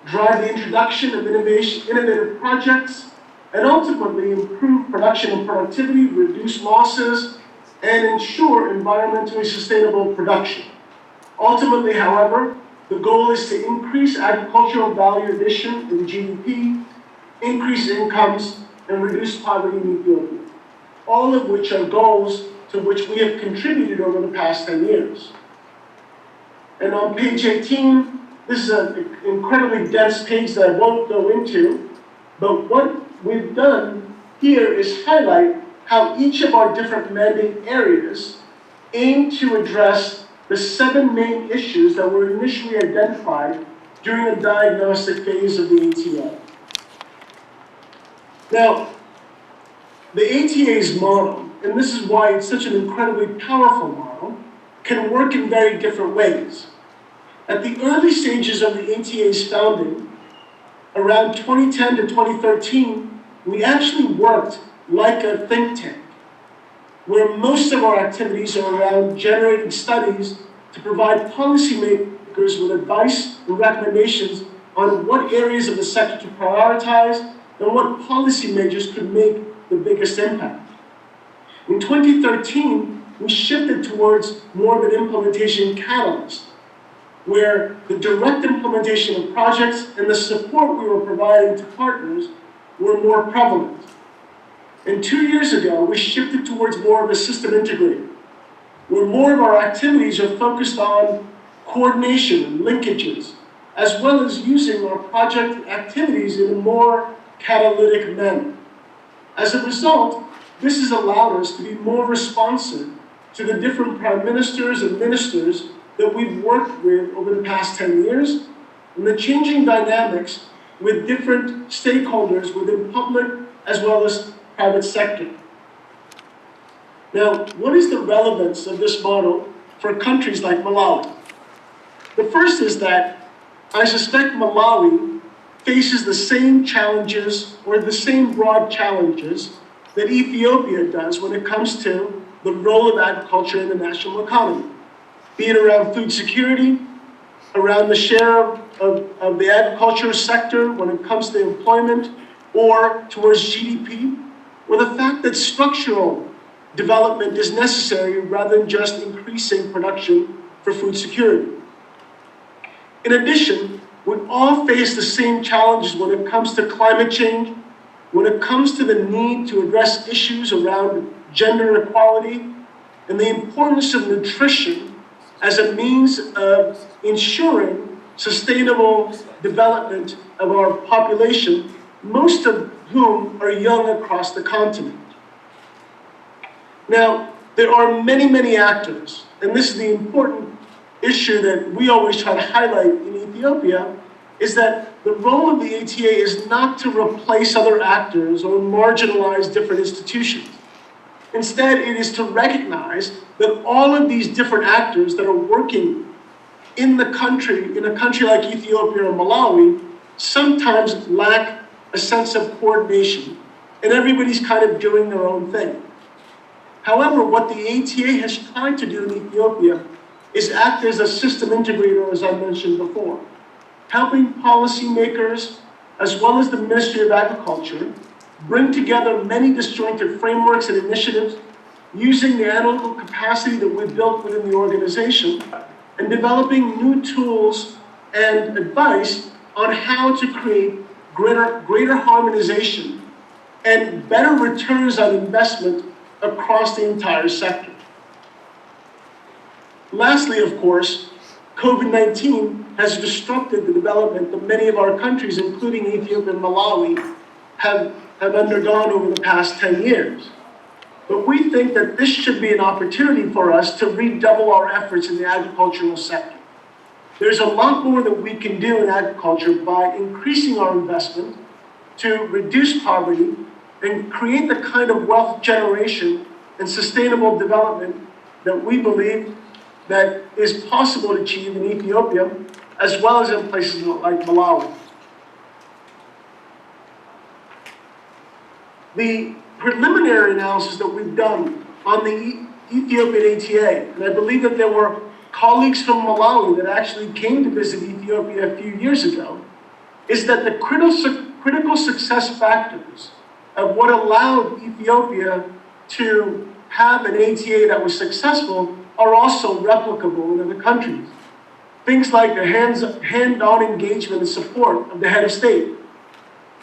Speaker 18: drive the introduction of innovative projects, and ultimately improve production and productivity, reduce losses, and ensure environmentally sustainable production. Ultimately, however, the goal is to increase agricultural value addition in GDP, increase incomes, and reduce poverty in Ethiopia, all of which are goals to which we have contributed over the past 10 years. And on page 18, this is an incredibly dense page that I won't go into, but what we've done here is highlight how each of our different mandate areas aim to address the 7 main issues that were initially identified during the diagnostic phase of the ATA. Now, the ATA's model, and this is why it's such an incredibly powerful model, can work in very different ways. At the early stages of the ATA's founding, around 2010 to 2013, we actually worked like a think tank, where most of our activities are around generating studies to provide policymakers with advice and recommendations on what areas of the sector to prioritize and what policy measures could make the biggest impact. In 2013, we shifted towards more of an implementation catalyst, where the direct implementation of projects and the support we were providing to partners were more prevalent. And 2 years ago, we shifted towards more of a system integrator, where more of our activities are focused on coordination and linkages, as well as using our project activities in a more catalytic manner. As a result, this has allowed us to be more responsive to the different prime ministers and ministers that we've worked with over the past 10 years, and the changing dynamics with different stakeholders within public as well as private sector. Now, what is the relevance of this model for countries like Malawi? The first is that I suspect Malawi faces the same challenges or the same broad challenges that Ethiopia does when it comes to the role of agriculture in the national economy, be it around food security, around the share of the agriculture sector when it comes to employment, or towards GDP, or the fact that structural development is necessary rather than just increasing production for food security. In addition, we all face the same challenges when it comes to climate change, when it comes to the need to address issues around gender equality, and the importance of nutrition as a means of ensuring sustainable development of our population, most of whom are young across the continent. Now, there are many, many actors, and this is the important issue that we always try to highlight in Ethiopia, is that the role of the ATA is not to replace other actors or marginalize different institutions. Instead, it is to recognize that all of these different actors that are working in the country, in a country like Ethiopia or Malawi, sometimes lack a sense of coordination, and everybody's kind of doing their own thing. However, what the ATA has tried to do in Ethiopia is act as a system integrator, as I mentioned before, helping policymakers, as well as the Ministry of Agriculture, bring together many disjointed frameworks and initiatives using the analytical capacity that we've built within the organization and developing new tools and advice on how to create greater harmonization and better returns on investment across the entire sector. Lastly, of course, COVID-19 has disrupted the development that many of our countries, including Ethiopia and Malawi, have undergone over the past 10 years. But we think that this should be an opportunity for us to redouble our efforts in the agricultural sector. There's a lot more that we can do in agriculture by increasing our investment to reduce poverty and create the kind of wealth generation and sustainable development that we believe that is possible to achieve in Ethiopia, as well as in places like Malawi. The preliminary analysis that we've done on the Ethiopian ATA, and I believe that there were colleagues from Malawi that actually came to visit Ethiopia a few years ago, is that the critical success factors of what allowed Ethiopia to have an ATA that was successful are also replicable in other countries. Things like the hand-on engagement and support of the head of state,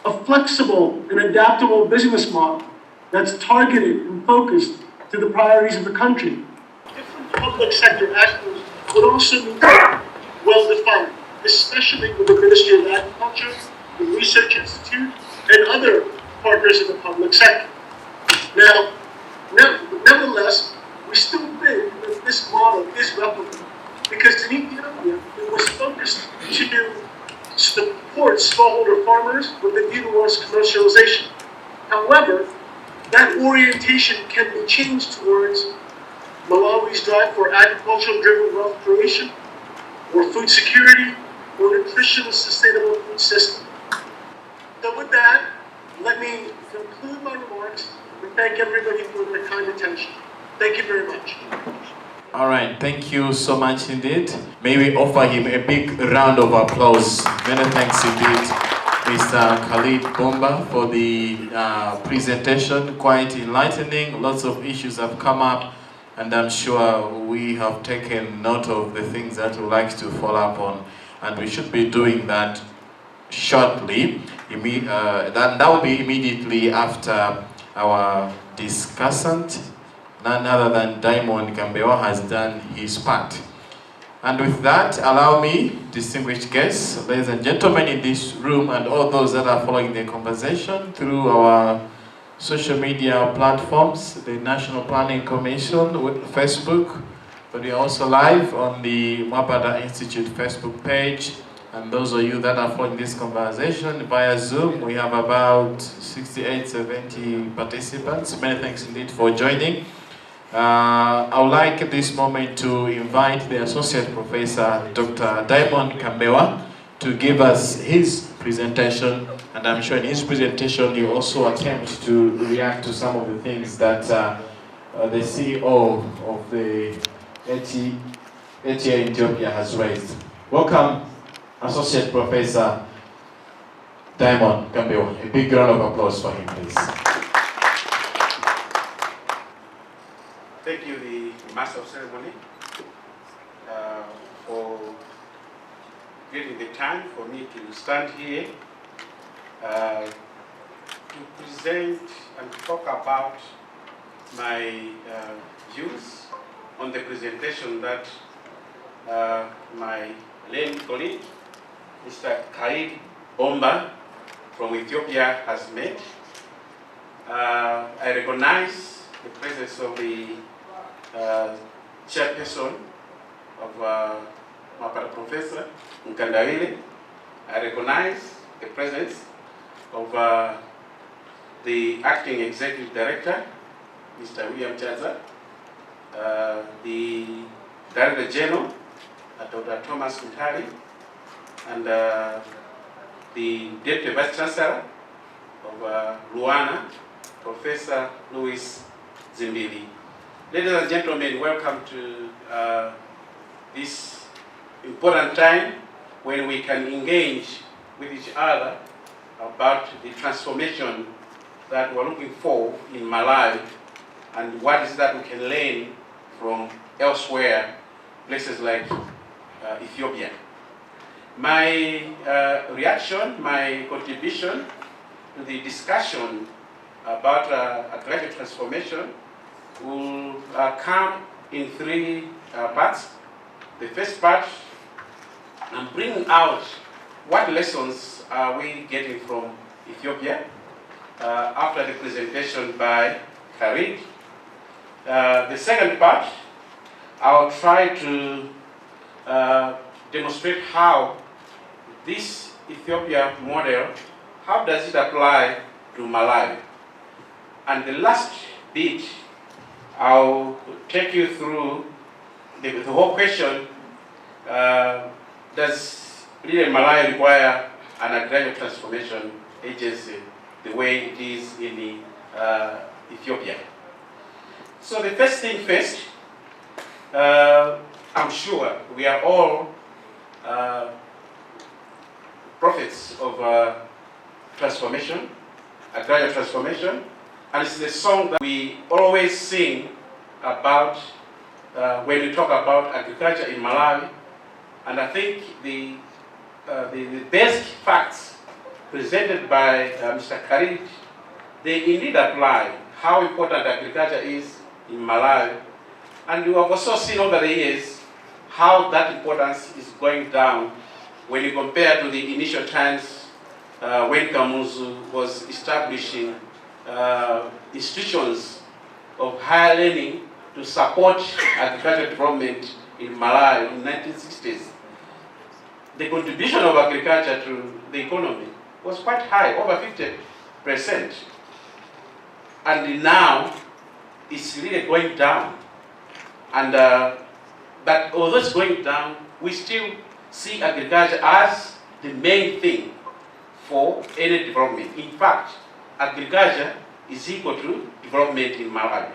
Speaker 18: a flexible and adaptable business model that's targeted and focused to the priorities of the country. Different public sector actors would also be well-defined, especially with the Ministry of Agriculture, the Research Institute, and other partners in the public sector. Now, nevertheless, we still think that this model is replicable because in Ethiopia, it was focused to support smallholder farmers with a view towards commercialization. However, that orientation can be changed towards Malawi's drive for agricultural-driven wealth creation, or food security, or nutrition and sustainable food system. So with that, let me conclude my remarks and thank everybody for their kind attention. Thank you very much.
Speaker 1: All right, thank you so much indeed. May we offer him a big round of applause. Many thanks indeed, Mr. Khalid Bomba, for the presentation. Quite enlightening. Lots of issues have come up, and I'm sure we have taken note of the things that we'd like to follow up on, and we should be doing that shortly. That will be immediately after our discussant, none other than Diamond Kambewa, has done his part. And with that, allow me, distinguished guests, ladies and gentlemen in this room, and all those that are following the conversation through our social media platforms, the National Planning Commission with Facebook, but we are also live on the Mwapada Institute Facebook page. And those of you that are following this conversation via Zoom, we have about 68, 70 participants. Many thanks indeed for joining. I would like at this moment to invite the Associate Professor, Dr. Diamond Kambewa, to give us his presentation. And I'm sure in his presentation, he also attempt to react to some of the things that the CEO of the ATA Ethiopia has raised. Welcome, Associate Professor Diamond Gambiwa. A big round of applause for him, please.
Speaker 14: Thank you, the Master of Ceremony, for getting the time for me to stand here to present and talk about my views on the presentation that my late colleague, Mr. Khalid Bomba from Ethiopia has made. I recognize the presence of the chairperson of Professor Nkandawile. I recognize the presence of the acting executive director, Mr. William Chaza, the Director General, Dr. Thomas Mutari, and the Deputy Vice Chancellor of Luana, Professor Louis Zimbili. Ladies and gentlemen, welcome to this important time when we can engage with each other about the transformation that we're looking for in Malawi and what is that we can learn from elsewhere, places like Ethiopia. My reaction, my contribution to the discussion about agricultural transformation will come in three parts. The first part, I'm bringing out what lessons are we getting from Ethiopia after the presentation by Khalid. The second part, I'll try to demonstrate how this Ethiopia model, how does it apply to Malawi? And the last bit, I'll take you through the whole question, does really Malawi require an agricultural transformation agency the way it is in Ethiopia? So the first thing first, I'm sure we are all prophets of transformation, agricultural transformation, and it's the song that we always sing about when we talk about agriculture in Malawi. And I think the best facts presented by Mr. Khalid, they indeed apply how important agriculture is in Malawi. And we have also seen over the years how that importance is going down when you compare to the initial times when Kamuzu was establishing institutions of higher learning to support agricultural development in Malawi in the 1960s. The contribution of agriculture to the economy was quite high, over 50%. And now it's really going down. And but although it's going down, we still see agriculture as the main thing for any development. In fact, agriculture is equal to development in Malawi.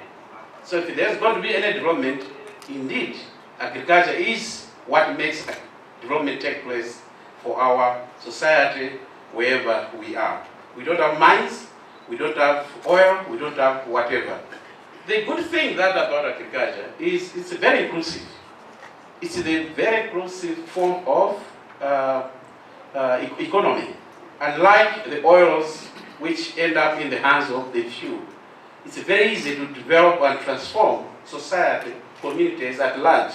Speaker 14: So if there's going to be any development, indeed, agriculture is what makes development take place for our society wherever we are. We don't have mines, we don't have oil, we don't have whatever. The good thing about agriculture is it's very inclusive. It's a very inclusive form of economy. Unlike the oils which end up in the hands of the few, it's very easy to develop and transform society, communities at large,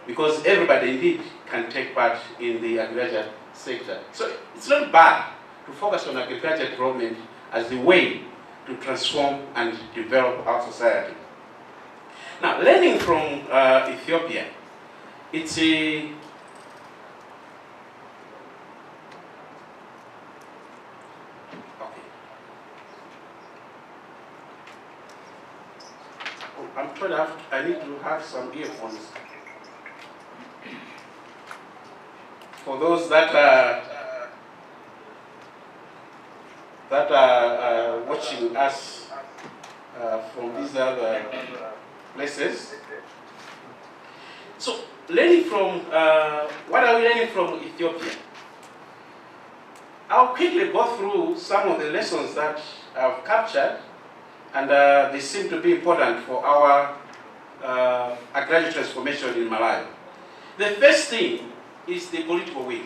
Speaker 14: because everybody indeed can take part in the agriculture sector. So it's not bad to focus on agriculture development as the way to transform and develop our society. Now, learning from Ethiopia, it's a I'm told I need to have some earphones. For those that are watching us from these other places. So, learning from, what are we learning from Ethiopia? I'll quickly go through some of the lessons that I've captured, and they seem to be important for our agricultural transformation in Malawi. The first thing is the political will.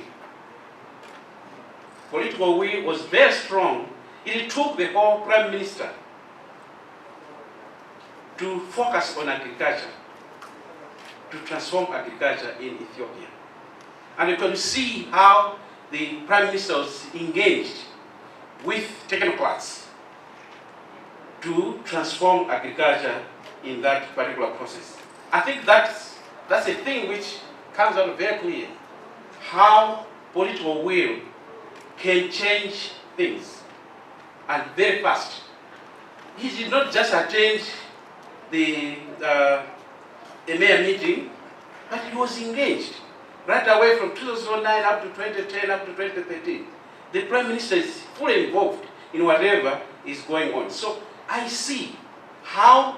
Speaker 14: Political will was very strong. It took the whole Prime Minister to focus on agriculture, to transform agriculture in Ethiopia. And you can see how the Prime Minister was engaged with technocrats to transform agriculture in that particular process. I think that's a thing which comes out very clear, how political will can change things, and very fast. He did not just attend the mayor meeting, but he was engaged right away from 2009 up to 2010, up to 2013. The Prime Minister is fully involved in whatever is going on. So I see how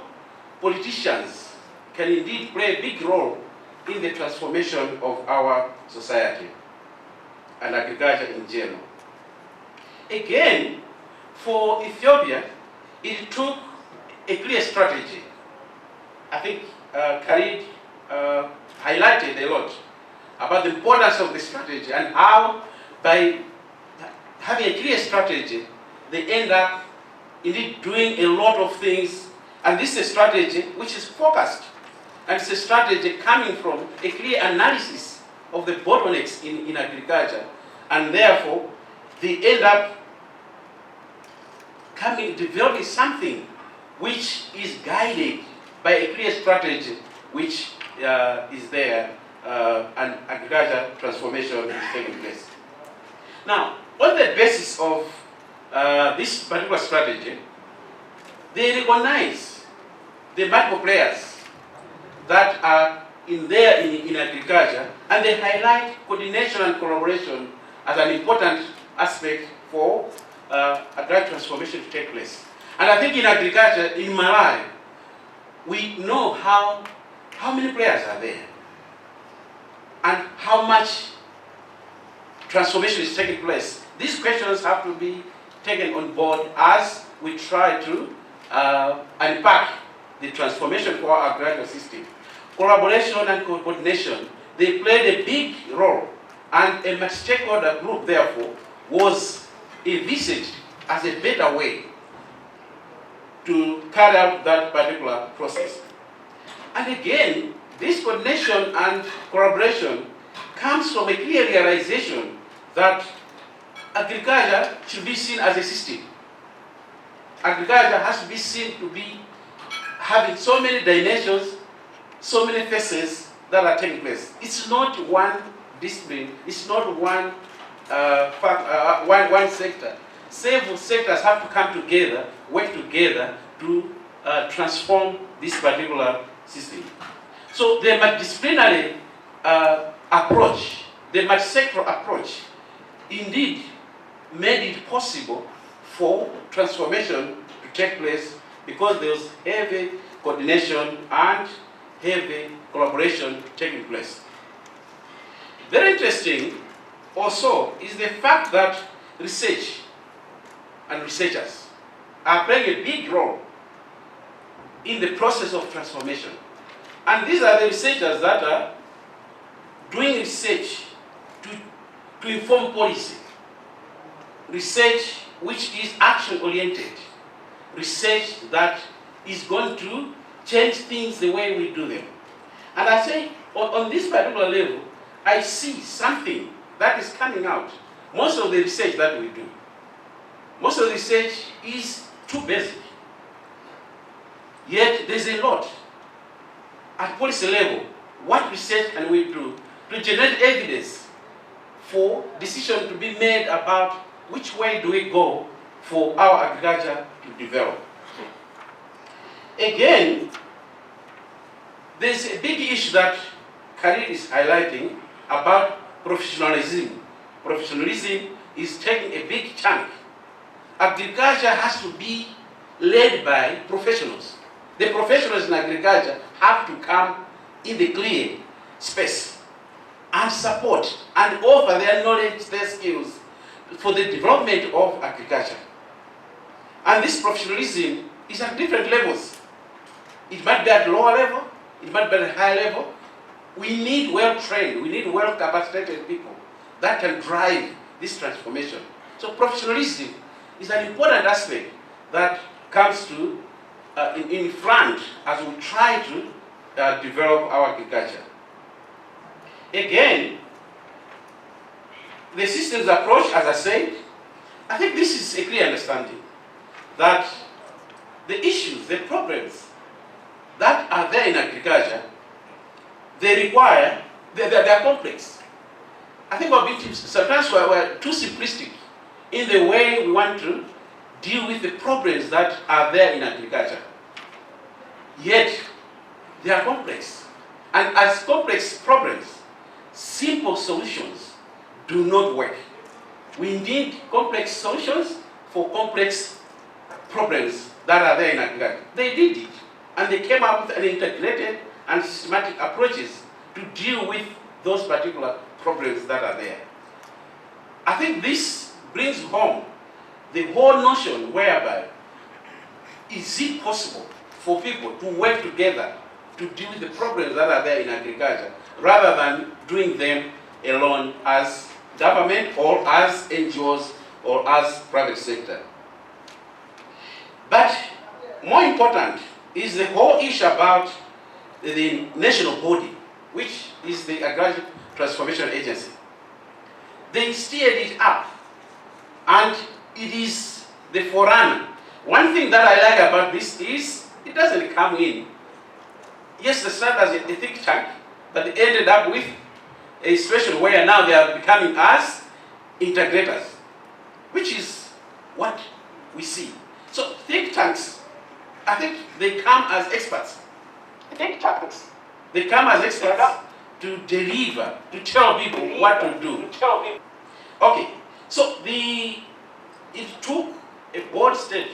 Speaker 14: politicians can indeed play a big role in the transformation of our society and agriculture in general. Again, for Ethiopia, it took a clear strategy. I think Khalid highlighted a lot about the importance of the strategy and how by having a clear strategy, they end up indeed doing a lot of things. And this is a strategy which is focused. And it's a strategy coming from a clear analysis of the bottlenecks in agriculture. And therefore, they end up developing something which is guided by a clear strategy which is there, and agriculture transformation is taking place. Now, on the basis of this particular strategy, they recognize the multiple players that are in agriculture, and they highlight coordination and collaboration as an important aspect for agricultural transformation to take place. And I think in agriculture, in Malawi, we know how many players are there and how much transformation is taking place. These questions have to be taken on board as we try to unpack the transformation for our agricultural system. Collaboration and coordination, they played a big role, and a multi-stakeholder group, therefore, was envisaged as a better way to carry out that particular process. And again, this coordination and collaboration comes from a clear realization that agriculture should be seen as a system. Agriculture has to be seen to be having so many dimensions, so many faces that are taking place. It's not one discipline, it's not one sector. Several sectors have to come together, work together to transform this particular system. So the multidisciplinary approach, the multi-sectoral approach, indeed made it possible for transformation to take place because there was heavy coordination and heavy collaboration taking place. Very interesting also is the fact that research and researchers are playing a big role in the process of transformation. And these are the researchers that are doing research to inform policy. Research which is action-oriented. Research that is going to change things the way we do them. And I say, on this particular level, I see something that is coming out. Most of the research that we do, most of the research is too basic. Yet there's a lot. At policy level, what research can we do to generate evidence for decision to be made about which way do we go for our agriculture to develop? Again, there's a big issue that Khalid is highlighting about professionalism. Professionalism is taking a big chunk. Agriculture has to be led by professionals. The professionals in agriculture have to come in the clear space and support and offer their knowledge, their skills for the development of agriculture. And this professionalism is at different levels. It might be at lower level, it might be at high level. We need well-trained, we need well-capacitated people that can drive this transformation. So professionalism is an important aspect that comes to in front as we try to develop our agriculture. Again, the systems approach, as I said, I think this is a clear understanding that the issues, the problems that are there in agriculture, they are complex. I think sometimes we're too simplistic in the way we want to deal with the problems that are there in agriculture. Yet, they are complex. And as complex problems, simple solutions do not work. We need complex solutions for complex problems that are there in agriculture. They did it, and they came up with an integrated and systematic approaches to deal with those particular problems that are there. I think this brings home the whole notion whereby is it possible for people to work together to deal with the problems that are there in agriculture rather than doing them alone as government or as NGOs or as private sector. But more important is the whole issue about the national body, which is the Agricultural Transformation Agency. They steered it up, and it is the forerunner. One thing that I like about this is it doesn't come in. Yes, they started as a think tank, but they ended up with a situation where now they are becoming as integrators, which is what we see. So think tanks, I think they come as experts. Think tanks, they come as experts to deliver, to tell people what to do. Okay, so it took a board step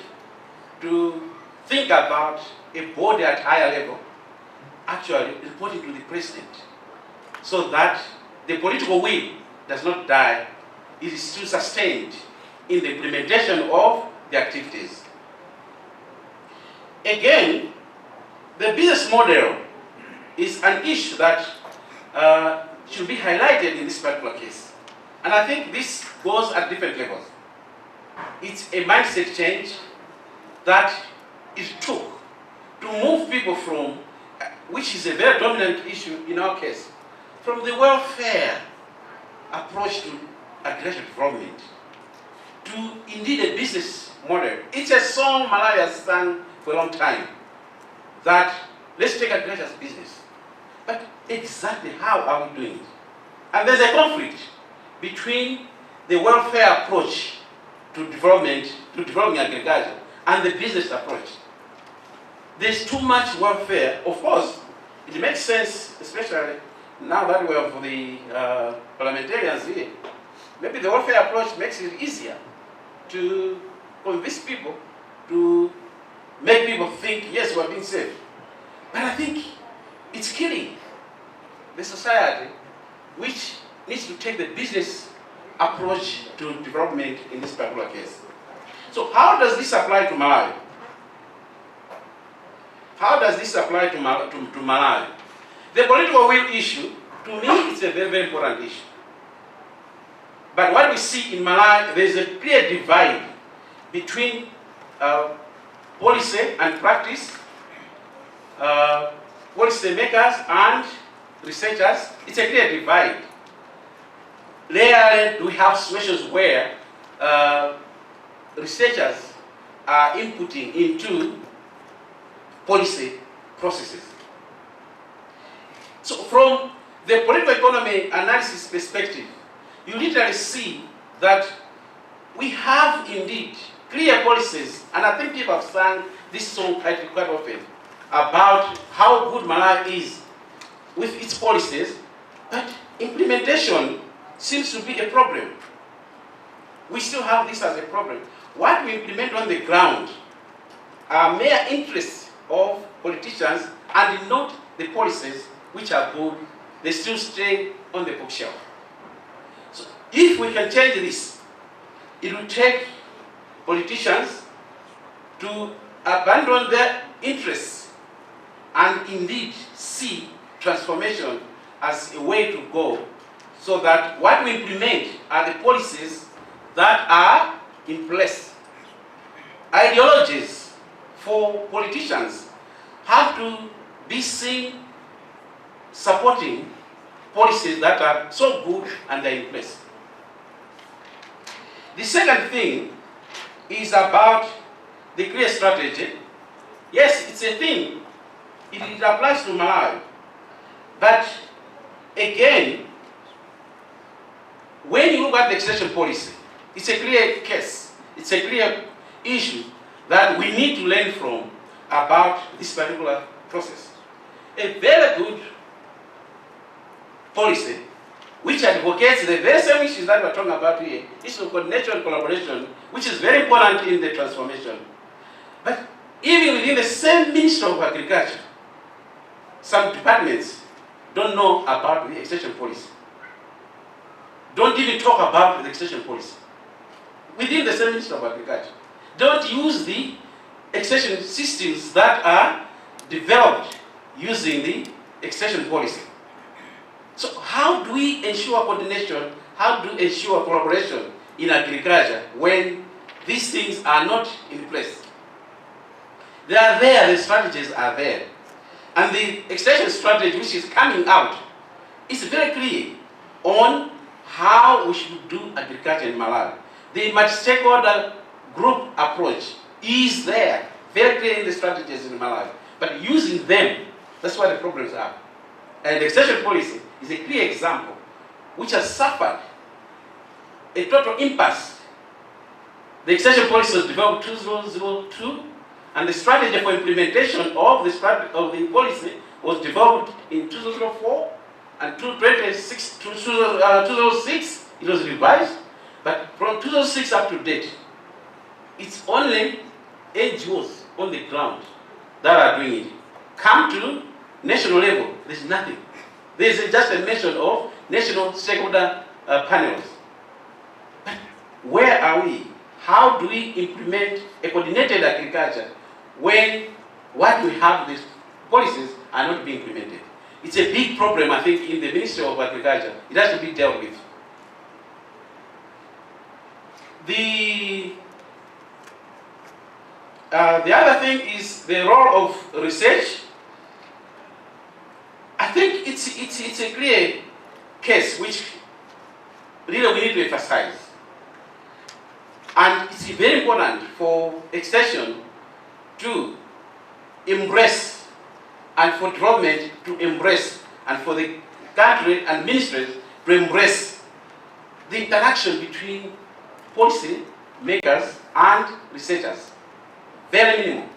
Speaker 14: to think about a body at higher level actually reporting to the president, so that the political will does not die, it is still sustained in the implementation of the activities. Again, the business model is an issue that should be highlighted in this particular case. And I think this goes at different levels. It's a mindset change that it took to move people from, which is a very dominant issue in our case, from the welfare approach to agricultural development to indeed a business model. It's a song Malawi has sung for a long time, that let's take agriculture as business. But exactly how are we doing it? And there's a conflict between the welfare approach to developing agriculture and the business approach. There's too much welfare. Of course, it makes sense, especially now that we have the parliamentarians here. Maybe the welfare approach makes it easier to convince people, to make people think, yes, we're being safe. But I think it's killing the society, which needs to take the business approach to development in this particular case. So how does this apply to Malawi? How does this apply to Malawi? The political will issue, to me, it's a very, very important issue. But what we see in Malawi, there is a clear divide between policy and practice, policy makers and researchers. It's a clear divide. Rarely do we have situations where researchers are inputting into policy processes. So from the political economy analysis perspective, you literally see that we have indeed clear policies, and I think people have sung this song quite often about how good Malawi is with its policies, but implementation seems to be a problem. We still have this as a problem. What we implement on the ground are mere interests of politicians and not the policies which are good. They still stay on the bookshelf. So if we can change this, it will take politicians to abandon their interests and indeed see transformation as a way to go, so that what we implement are the policies that are in place. Ideologies for politicians have to be seen supporting policies that are so good and are in place. The second thing is about the clear strategy. Yes, it's a thing. It applies to Malawi. But again, when you look at the extension policy, it's a clear case. It's a clear issue that we need to learn from about this particular process. A very good policy which advocates the very same issues that we're talking about here, issue of coordination and collaboration, which is very important in the transformation. But even within the same Ministry of Agriculture, some departments don't know about the extension policy. Don't even talk about the extension policy. Within the same Ministry of Agriculture, don't use the extension systems that are developed using the extension policy. So how do we ensure coordination? How do we ensure collaboration in agriculture when these things are not in place? They are there, the strategies are there. And the extension strategy which is coming out is very clear on how we should do agriculture in Malawi. The multi-stakeholder group approach is there, very clear in the strategies in Malawi. But using them, that's where the problems are. And the extension policy is a clear example which has suffered a total impasse. The extension policy was developed in 2002, and the strategy for implementation of the policy was developed in 2004, and 2006 it was revised. But from 2006 up to date, it's only NGOs on the ground that are doing it. Come to national level, there's nothing. There's just a mention of national stakeholder panels. But where are we? How do we implement a coordinated agriculture when what we have, these policies, are not being implemented? It's a big problem, I think, in the Ministry of Agriculture. It has to be dealt with. The other thing is the role of research. I think it's a clear case which really we need to emphasize. And it's very important for extension to embrace, and for development to embrace, and for the country and ministries to embrace the interaction between policy makers and researchers. Very minimal.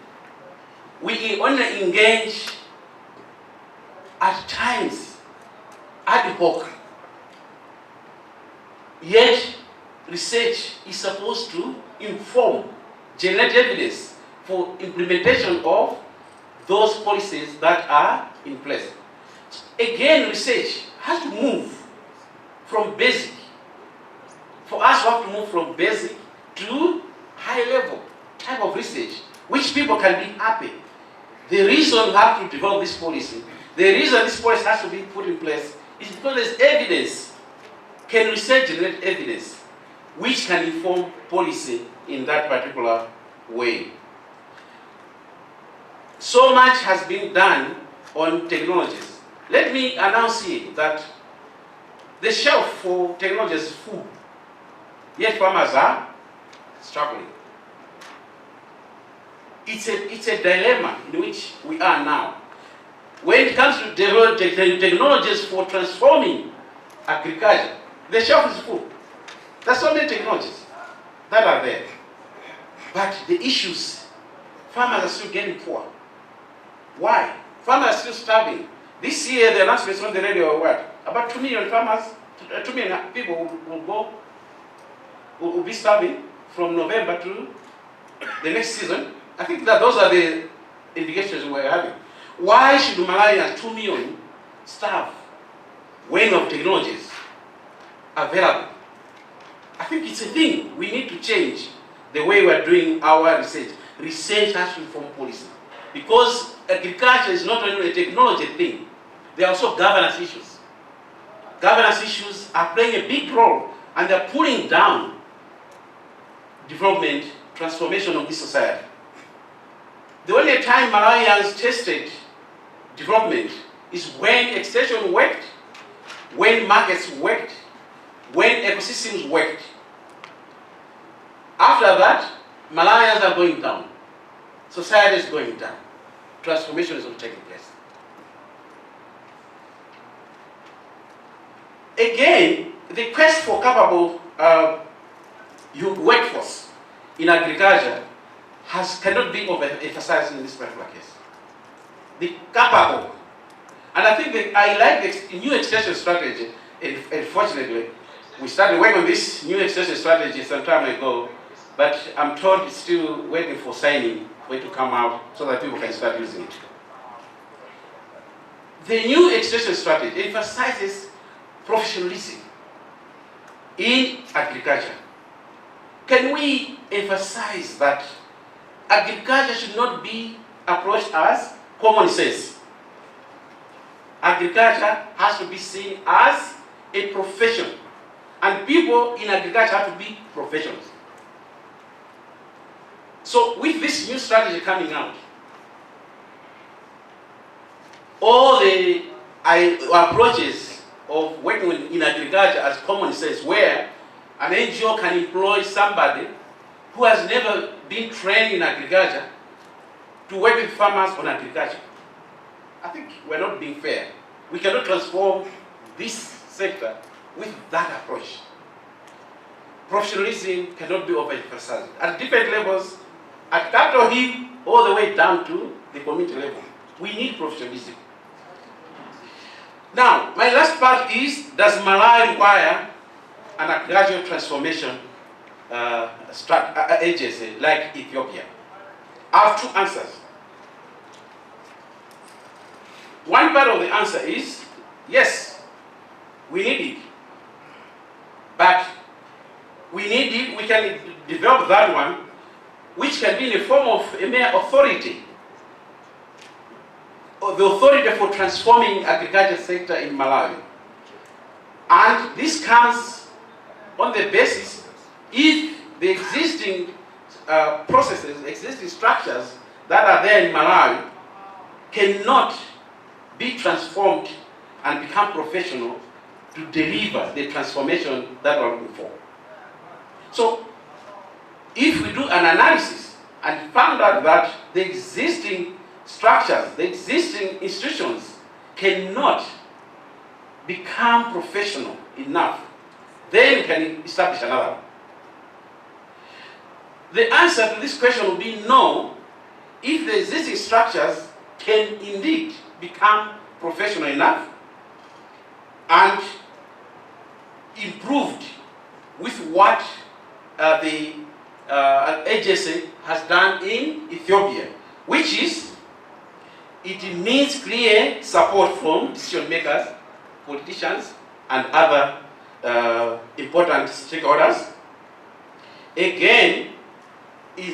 Speaker 14: We only engage at times ad hoc. Yet research is supposed to inform, generate evidence for implementation of those policies that are in place. Again, research has to move from basic. For us, we have to move from basic to high level type of research, which people can be happy. The reason we have to develop this policy, the reason this policy has to be put in place, is because there's evidence. Can research generate evidence which can inform policy in that particular way? So much has been done on technologies. Let me announce here that the shelf for technologies is full, yet farmers are struggling. It's a dilemma in which we are now. When it comes to develop technologies for transforming agriculture, the shelf is full. There's so many technologies that are there. But the issues, farmers are still getting poor. Why? Farmers are still starving. This year, the announcements on the radio were what? About 2 million farmers, 2 million people will be starving from November to the next season. I think that those are the indications we're having. Why should Malawi have 2 million starve when of technologies available? I think think it's a thing. We need to change the way we're doing our research. Research has to inform policy. Because agriculture is not only a technology thing, there are also governance issues. Governance issues are playing a big role, and they're pulling down development, transformation of this society. The only time Malawians tested development is when extension worked, when markets worked, when ecosystems worked. After that, Malawians are going down. Society is going down. Transformation is not taking place. Again, the quest for capable workforce in agriculture cannot be overemphasized in this particular case. The capable. And I think I like the new extension strategy. Unfortunately, we started working on this new extension strategy some time ago, but I'm told it's still waiting for signing for it to come out so that people can start using it. The new extension strategy emphasizes professionalism in agriculture. Can we emphasize that agriculture should not be approached as common sense? Agriculture has to be seen as a profession, and people in agriculture have to be professionals. So with this new strategy coming out, all the approaches of working in agriculture as common sense, where an NGO can employ somebody who has never been trained in agriculture to work with farmers on agriculture. I think we're not being fair. We cannot transform this sector with that approach. Professionalism cannot be overemphasized. At different levels, at Capitol Hill, all the way down to the community level. We need professionalism. Now, my last part is, does Malawi require an agricultural transformation agency like Ethiopia? I have two answers. One part of the answer is, yes, we need it. But we need it, we can develop that one, which can be in the form of a mere authority, or the authority for transforming agriculture sector in Malawi. And this comes on the basis if the existing processes, existing structures that are there in Malawi cannot be transformed and become professional to deliver the transformation that we're looking for. So, if we do an analysis and found out that the existing structures, the existing institutions cannot become professional enough, then we can establish another one. The answer to this question would be no, if the existing structures can indeed become professional enough and improved with what the agency has done in Ethiopia, which is, it needs clear support from decision makers, politicians, and other important stakeholders. Again,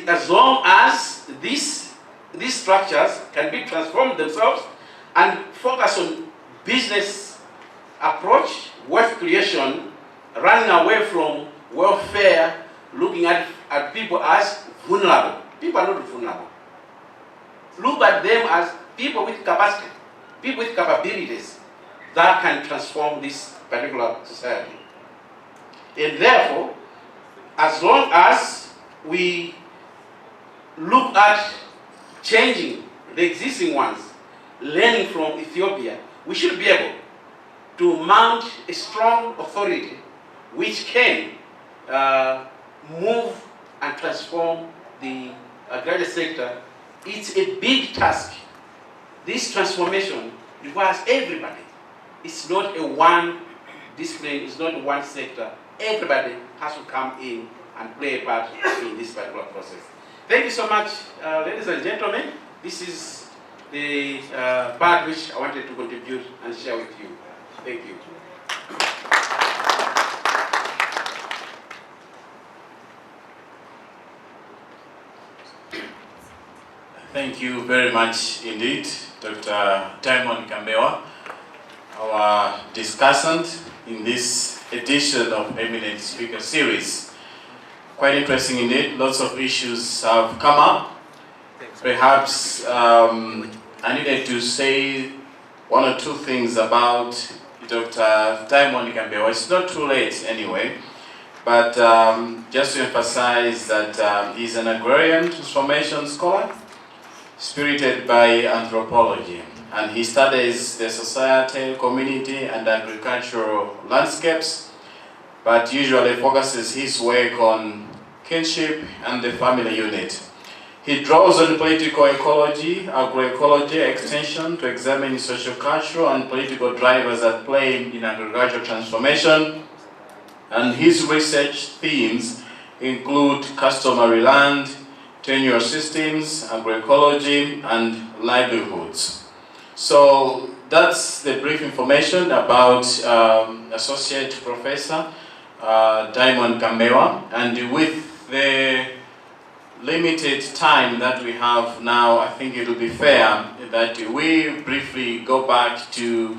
Speaker 14: as long as these structures can be transformed themselves and focus on business approach, wealth creation, running away from welfare, looking at people as vulnerable. People are not vulnerable. Look at them as people with capacity, people with capabilities that can transform this particular society. And therefore, as long as we look at changing the existing ones, learning from Ethiopia, we should be able to mount a strong authority which can move and transform the agriculture sector. It's a big task. This transformation requires everybody. It's not a one discipline, it's not one sector. Everybody has to come in and play a part in this particular process. Thank you so much, ladies and gentlemen. This is the part which I wanted to contribute and share with you. Thank you.
Speaker 1: Thank you very much indeed, Dr. Diamond Kambewa, our discussant in this edition of Eminent Speaker Series. Quite interesting indeed. Lots of issues have come up. Perhaps I needed to say one or two things about Dr. Diamond Kambewa. It's not too late anyway, but just to emphasize that he's an agrarian transformation scholar, spirited by anthropology, and he studies the society, community, and agricultural landscapes, but usually focuses his work on kinship and the family unit. He draws on political ecology, agroecology, extension to examine socio-cultural and political drivers at play in agricultural transformation, and his research themes include customary land, tenure systems, agroecology, and livelihoods. So that's the brief information about Associate Professor Diamond Kambewa. And with the limited time that we have now, I think it will be fair that we briefly go back to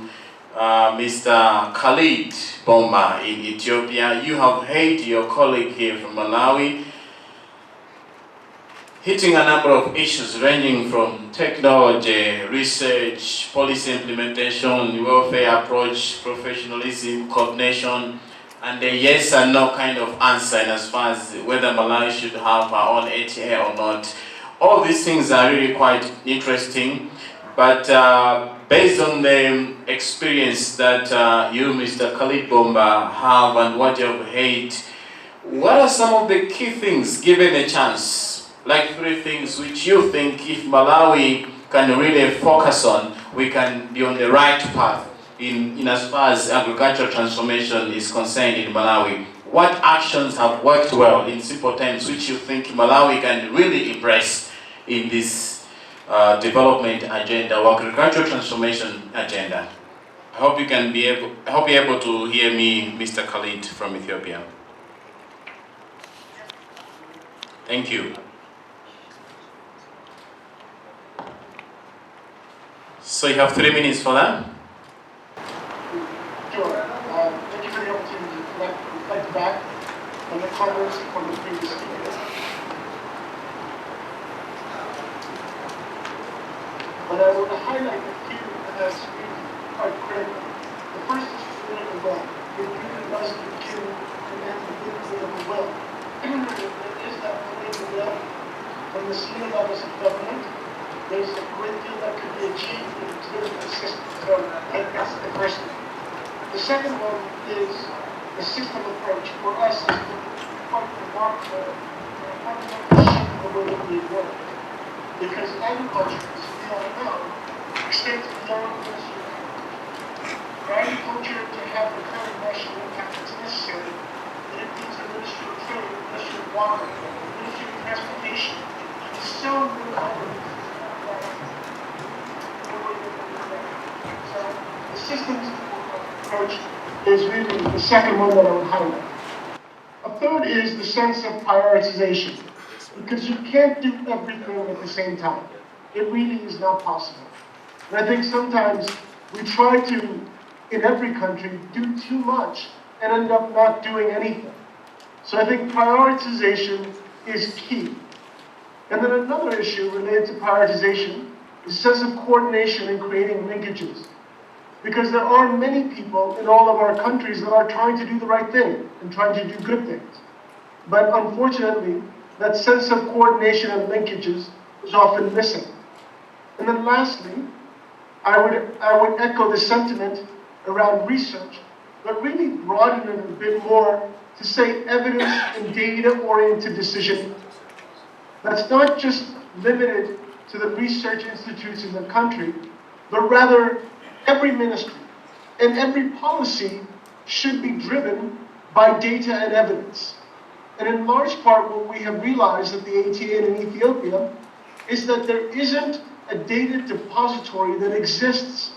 Speaker 1: Mr. Khalid Bomba in Ethiopia. You have heard your colleague here from Malawi hitting a number of issues ranging from technology, research, policy implementation, welfare approach, professionalism, coordination, and a yes and no kind of answer in as far as whether Malawi should have her own ATA or not. All these things are really quite interesting, but based on the experience that you, Mr. Khalid Bomba, have and what you have heard, what are some of the key things, given a chance, like 3 things which you think if Malawi can really focus on, we can be on the right path in as far as agricultural transformation is concerned in Malawi? What actions have worked well in simple terms which you think Malawi can really embrace in this development agenda or agricultural transformation agenda? I hope you're able to hear me, Mr. Khalid from Ethiopia. Thank you. So you have 3 minutes for that?
Speaker 18: Sure. Thank you for the opportunity to reflect back on the comments from the previous speakers. But I want to highlight a few that are critical. The first is political will. It really does begin and end with political will. There is that political will from the senior levels of government. There's a great deal that could be achieved in the political system. So that's the first thing. The second one is the system approach. For us, is quite remarkable fundamental shift in the way that we work. Because agriculture, as we all know, extends beyond industry. For agriculture to have the kind of national impact that's necessary, then it needs a Ministry of Trade, a Ministry of Water, a Ministry of Transportation, and so many others. So the systems approach is really the second one that I would highlight. A third is the sense of prioritization, because you can't do everything at the same time. It really is not possible. And I think sometimes we try to, in every country, do too much and end up not doing anything. So I think prioritization is key. And then another issue related to prioritization is a sense of coordination and creating linkages. Because there are many people in all of our countries that are trying to do the right thing and trying to do good things. But unfortunately, that sense of coordination and linkages is often missing. And then lastly, I would echo the sentiment around research, but really broaden it a bit more to say evidence and data-oriented decision. That's not just limited to the research institutes in the country, but rather every ministry and every policy should be driven by data and evidence. And in large part, what we have realized at the ATA in Ethiopia is that there isn't a data depository that exists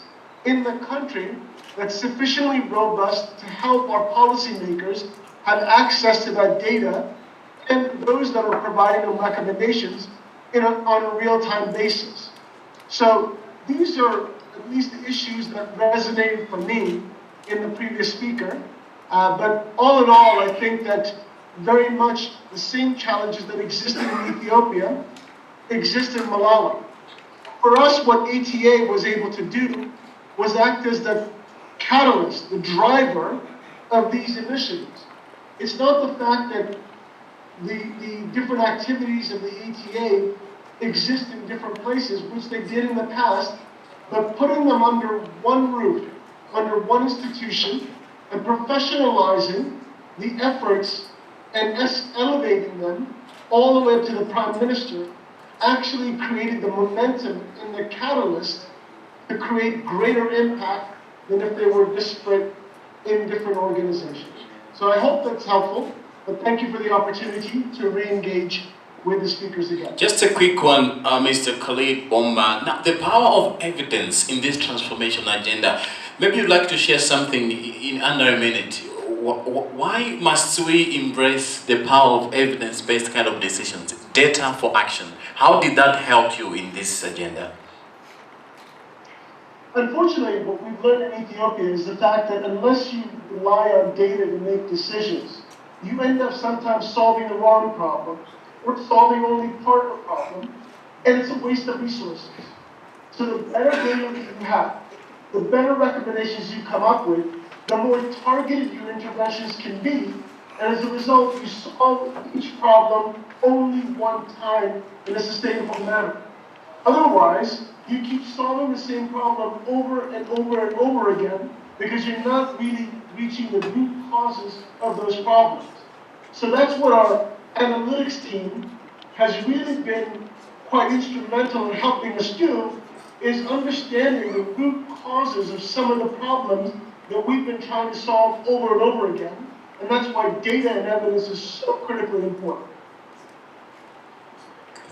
Speaker 18: in the country that's sufficiently robust to help our policymakers have access to that data, and those that are providing them recommendations on a real-time basis. So these are at least the issues that resonated for me in the previous speaker. But all in all, I think that very much the same challenges that existed in Ethiopia exist in Malawi. For us, what ATA was able to do was act as the catalyst, the driver of these initiatives. It's not the fact that the different activities of the ATA exist in different places, which they did in the past, but putting them under one roof, under one institution, and professionalizing the efforts and elevating them all the way up to the Prime Minister actually created the momentum and the catalyst to create greater impact than if they were disparate in different organizations. So I hope that's helpful, but thank you for the opportunity to re-engage with the speakers again.
Speaker 1: Just a quick one, Mr. Khalid Bomba. Now, the power of evidence in this transformation agenda. Maybe you'd like to share something in under a minute. Why must we embrace the power of evidence-based kind of decisions? Data for action. How did that help you in this agenda?
Speaker 18: Unfortunately, what we've learned in Ethiopia is the fact that unless you rely on data to make decisions, you end up sometimes solving the wrong problem or solving only part of the problem, and it's a waste of resources. So the better data that you have, the better recommendations you come up with, the more targeted your interventions can be, and as a result, you solve each problem only one time in a sustainable manner. Otherwise, you keep solving the same problem over and over and over again because you're not really reaching the root causes of those problems. So that's what our analytics team has really been quite instrumental in helping us do, is understanding the root causes of some of the problems that we've been trying to solve over and over again. And that's why data and evidence is so critically important.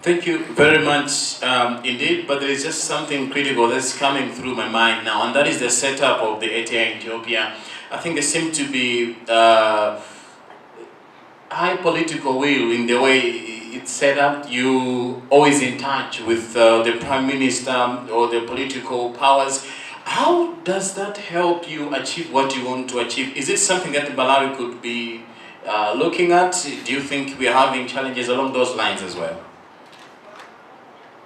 Speaker 1: Thank you very much indeed, but there is just something critical that's coming through my mind now, and that is the setup of the ATA in Ethiopia. I think there seems to be high political will in the way it's set up. You always in touch with the Prime Minister or the political powers. How does that help you achieve what you want to achieve? Is it something that Malawi could be looking at? Do you think we are having challenges along those lines as well?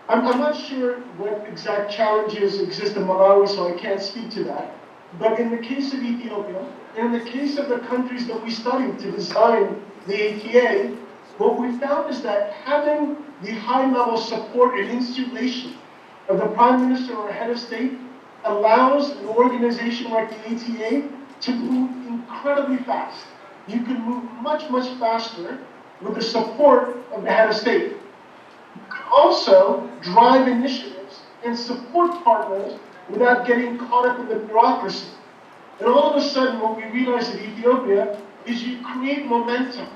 Speaker 18: I'm not sure what exact challenges exist in Malawi, so I can't speak to that. But in the case of Ethiopia, and in the case of the countries that we studied to design the ATA, what we found is that having the high-level support and insulation of the Prime Minister or head of state allows an organization like the ATA to move incredibly fast. You can move much, much faster with the support of the head of state. You can also drive initiatives and support partners without getting caught up in the bureaucracy. And all of a sudden, what we realize in Ethiopia is you create momentum.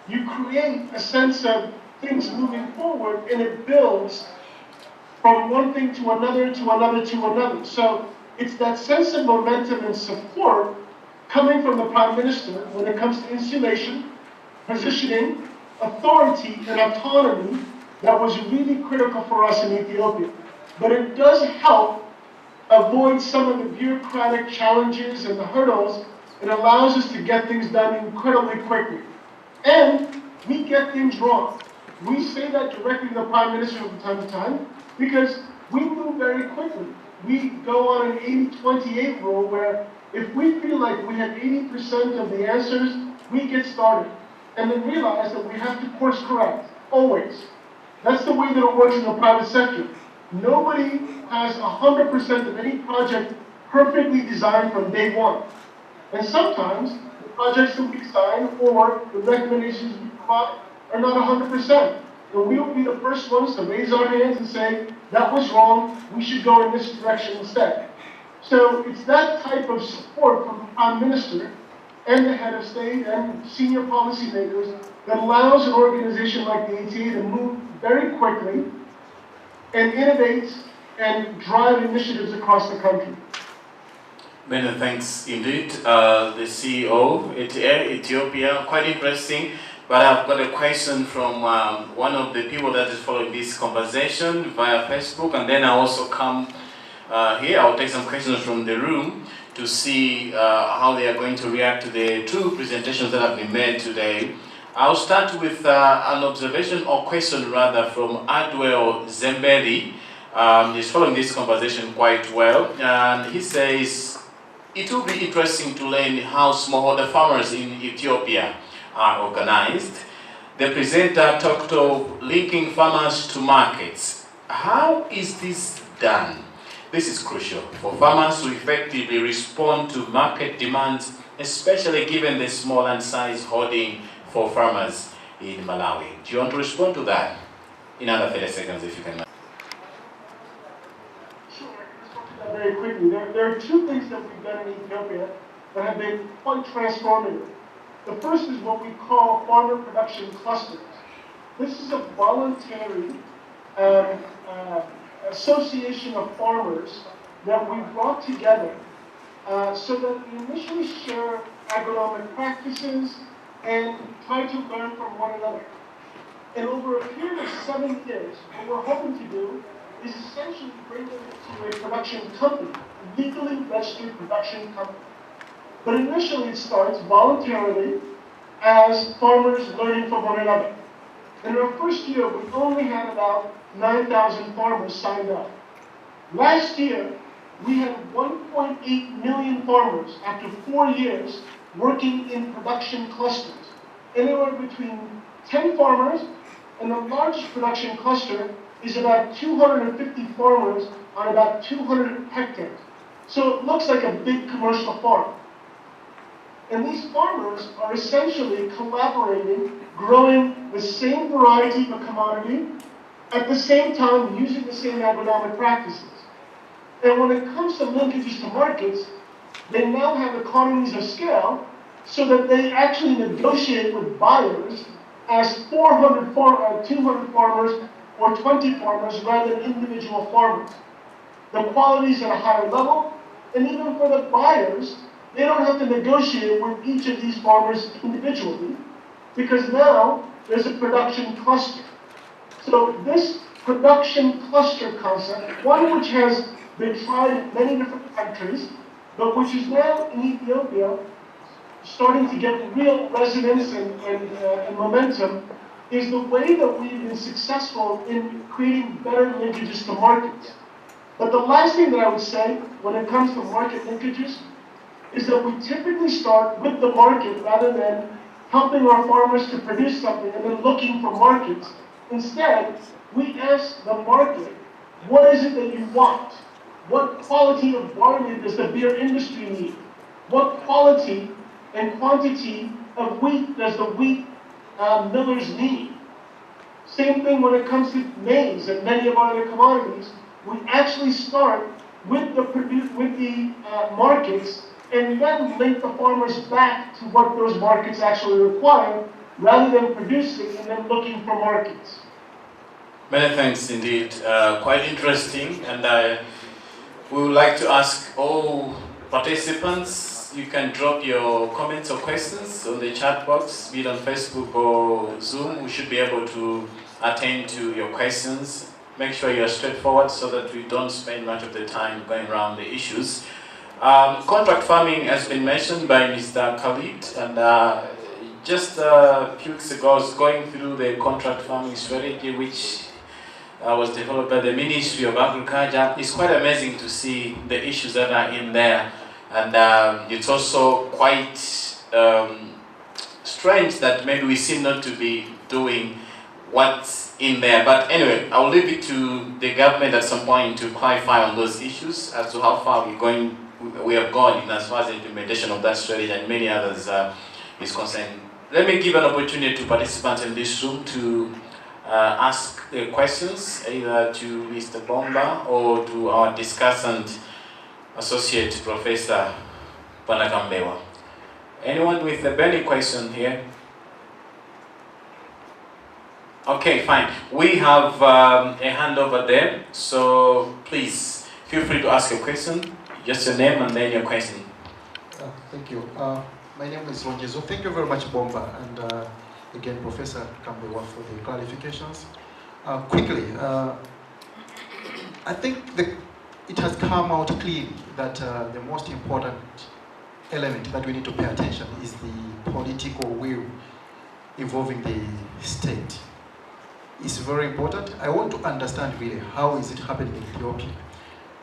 Speaker 18: You create a sense of things moving forward, and it builds from one thing to another, to another, to another. So it's that sense of momentum and support coming from the Prime Minister when it comes to insulation, positioning, authority, and autonomy that was really critical for us in Ethiopia. But it does help avoid some of the bureaucratic challenges and the hurdles. It allows us to get things done incredibly quickly. And we get things wrong. We say that directly to the Prime Minister from time to time because we move very quickly. We go on an 80-28 rule where if we feel like we have 80% of the answers, we get started. And then realize that we have to course correct, always. That's the way that it works in the private sector. Nobody has 100% of any project perfectly designed from day one. And sometimes the projects that we design or the recommendations we provide are not 100%. And we will be the first ones to raise our hands and say, that was wrong, we should go in this direction instead. So it's that type of support from the Prime Minister and the head of state and senior policymakers that allows an organization like the ATA to move very quickly and innovate and drive initiatives across the country.
Speaker 1: Many thanks indeed. The CEO, ATA, Ethiopia, quite interesting. But I've got a question from one of the people that is following this conversation via Facebook, and then I also come here. I'll take some questions from the room to see how they are going to react to the two presentations that have been made today. I'll start with an observation or question rather from Adwell Zembeli. He's following this conversation quite well, and he says, it will be interesting to learn how smallholder farmers in Ethiopia are organized. The presenter talked of linking farmers to markets. How is this done? This is crucial for farmers to effectively respond to market demands, especially given the small and size holding for farmers in Malawi. Do you want to respond to that in under 30 seconds if you can?
Speaker 18: Very quickly, there are two things that we've done in Ethiopia that have been quite transformative. The first is what we call farmer production clusters. This is a voluntary association of farmers that we brought together so that we initially share agronomic practices and try to learn from one another. And over a period of 7 years, what we're hoping to do is essentially bring them to a production company, a legally registered production company. But initially it starts voluntarily as farmers learning from one another. In our first year, we only had about 9,000 farmers signed up. Last year, we had 1.8 million farmers after 4 years working in production clusters. Anywhere between 10 farmers, and the largest production cluster is about 250 farmers on about 200 hectares. So it looks like a big commercial farm. And these farmers are essentially collaborating, growing the same variety of commodity, at the same time using the same agronomic practices. And when it comes to linkages to markets, they now have economies of scale so that they actually negotiate with buyers as 200 farmers or 20 farmers rather than individual farmers. The quality is at a higher level, and even for the buyers, they don't have to negotiate with each of these farmers individually, because now there's a production cluster. So this production cluster concept, one which has been tried in many different countries, but which is now in Ethiopia starting to get real resonance and momentum, is the way that we've been successful in creating better linkages to markets. But the last thing that I would say when it comes to market linkages is that we typically start with the market rather than helping our farmers to produce something and then looking for markets. Instead, we ask the market, what is it that you want? What quality of barley does the beer industry need? What quality and quantity of wheat does the wheat millers need? Same thing when it comes to maize and many of our other commodities. We actually start with the markets and then link the farmers back to what those markets actually require, rather than producing and then looking for markets.
Speaker 1: Many thanks indeed. Quite interesting, and we would like to ask all participants, you can drop your comments or questions on the chat box, be it on Facebook or Zoom. We should be able to attend to your questions. Make sure you're straightforward so that we don't spend much of the time going around the issues. Contract farming has been mentioned by Mr. Khalid, and just a few weeks ago I was going through the contract farming strategy which was developed by the Ministry of Agriculture. It's quite amazing to see the issues that are in there, and it's also quite strange that maybe we seem not to be doing what's in there. But anyway, I'll leave it to the government at some point to clarify on those issues as to how far we have gone in as far as the implementation of that strategy and many others is concerned. Let me give an opportunity to participants in this room to ask questions either to Mr. Bomba or to our discussant, Associate Professor Panakambewa. Anyone with a burning question here? Okay, fine. We have a hand over there, so please feel free to ask your question. Just your name and then your question.
Speaker 4: Thank you. My name is Ndizotheka. Thank you very much, Bomba. And
Speaker 19: again, Professor Kambewa, for the clarifications. Quickly, I think it has come out clearly that the most important element that we need to pay attention is the political will involving the state. It's very important. I want to understand really how is it happening in Ethiopia.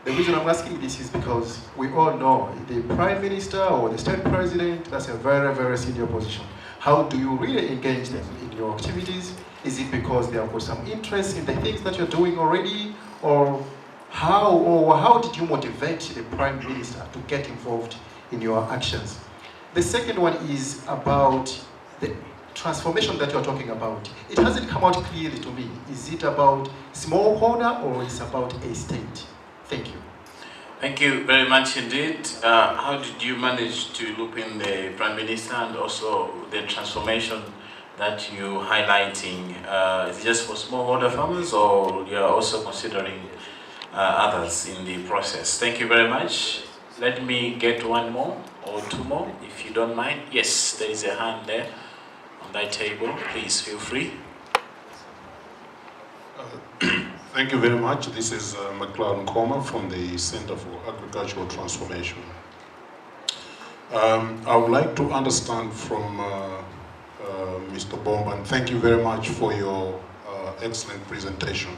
Speaker 19: The reason I'm asking this is because we all know the Prime Minister or the State President, that's a very, very senior position. How do you really engage them in your activities? Is it because they have got some interest in the things that you're doing already? Or how did you motivate the Prime Minister to get involved in your actions? The second one is about the transformation that you're talking about. It hasn't come out clearly to me. Is it about smallholder or is it about a state? Thank you.
Speaker 1: Thank you very much indeed. How did you manage to loop in the Prime Minister and also the transformation that you're highlighting? Is it just for smallholder farmers or you're also considering others in the process? Thank you very much. Let me get one more or two more, if you don't mind. Yes, there is a hand there on that table. Please feel free.
Speaker 8: Thank you very much. This is McLaren Koma from the Center for Agricultural Transformation. I would like to understand from Mr. Bomba, and thank you very much for your excellent presentation.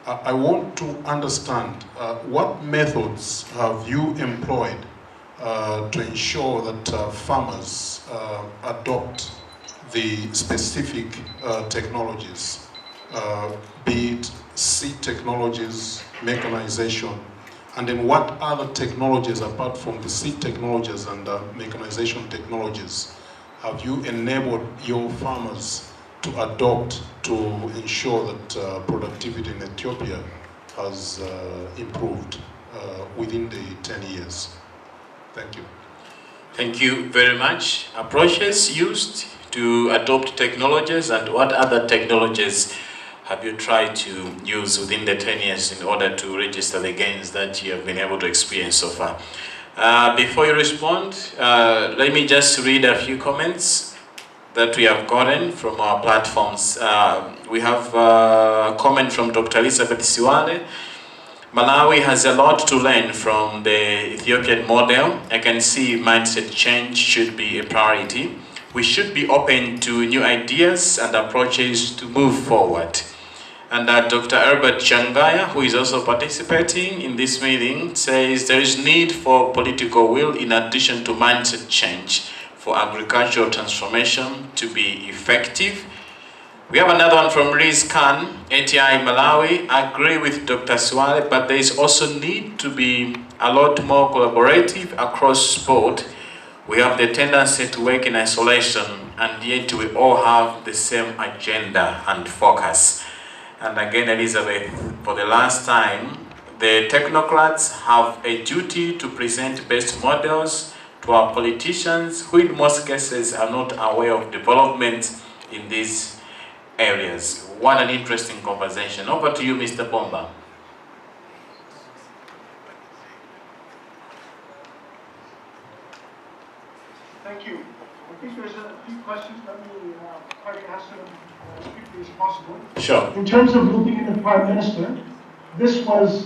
Speaker 8: I want to understand what methods have you employed to ensure that farmers adopt the specific technologies, be it seed technologies, mechanization, and then what other technologies apart from the seed technologies and mechanization technologies have you enabled your farmers to adopt to ensure that productivity in Ethiopia has improved within the 10 years? Thank you.
Speaker 1: Thank you very much. Approaches used to adopt technologies, and what other technologies have you tried to use within the 10 years in order to register the gains that you have been able to experience so far? Before you respond, let me just read a few comments that we have gotten from our platforms. We have a comment from Dr. Elizabeth Siwale. Malawi has a lot to learn from the Ethiopian model. I can see mindset change should be a priority. We should be open to new ideas and approaches to move forward. And Dr. Herbert Changaya, who is also participating in this meeting, says there is need for political will in addition to mindset change for agricultural transformation to be effective. We have another one from Riz Khan, ATI Malawi. I agree with Dr. Swale, but there is also need to be a lot more collaborative across board. We have the tendency to work in isolation, and yet we all have the same agenda and focus. And again, Elizabeth, for the last time, the technocrats have a duty to present best models to our politicians, who in most cases are not aware of development in these areas. What an interesting conversation. Over to you, Mr. Bomba.
Speaker 18: Thank you. I think there's a few questions. Let me try to answer them as quickly as possible.
Speaker 1: Sure.
Speaker 18: In terms of looking at the Prime Minister, this was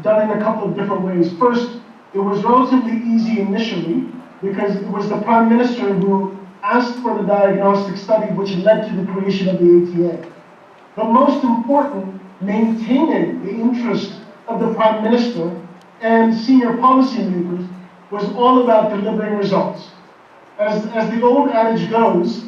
Speaker 18: done in a couple of different ways. First, it was relatively easy initially because it was the Prime Minister who asked for the diagnostic study which led to the creation of the ATA. But most important, maintaining the interest of the Prime Minister and senior policymakers was all about delivering results. As the old adage goes,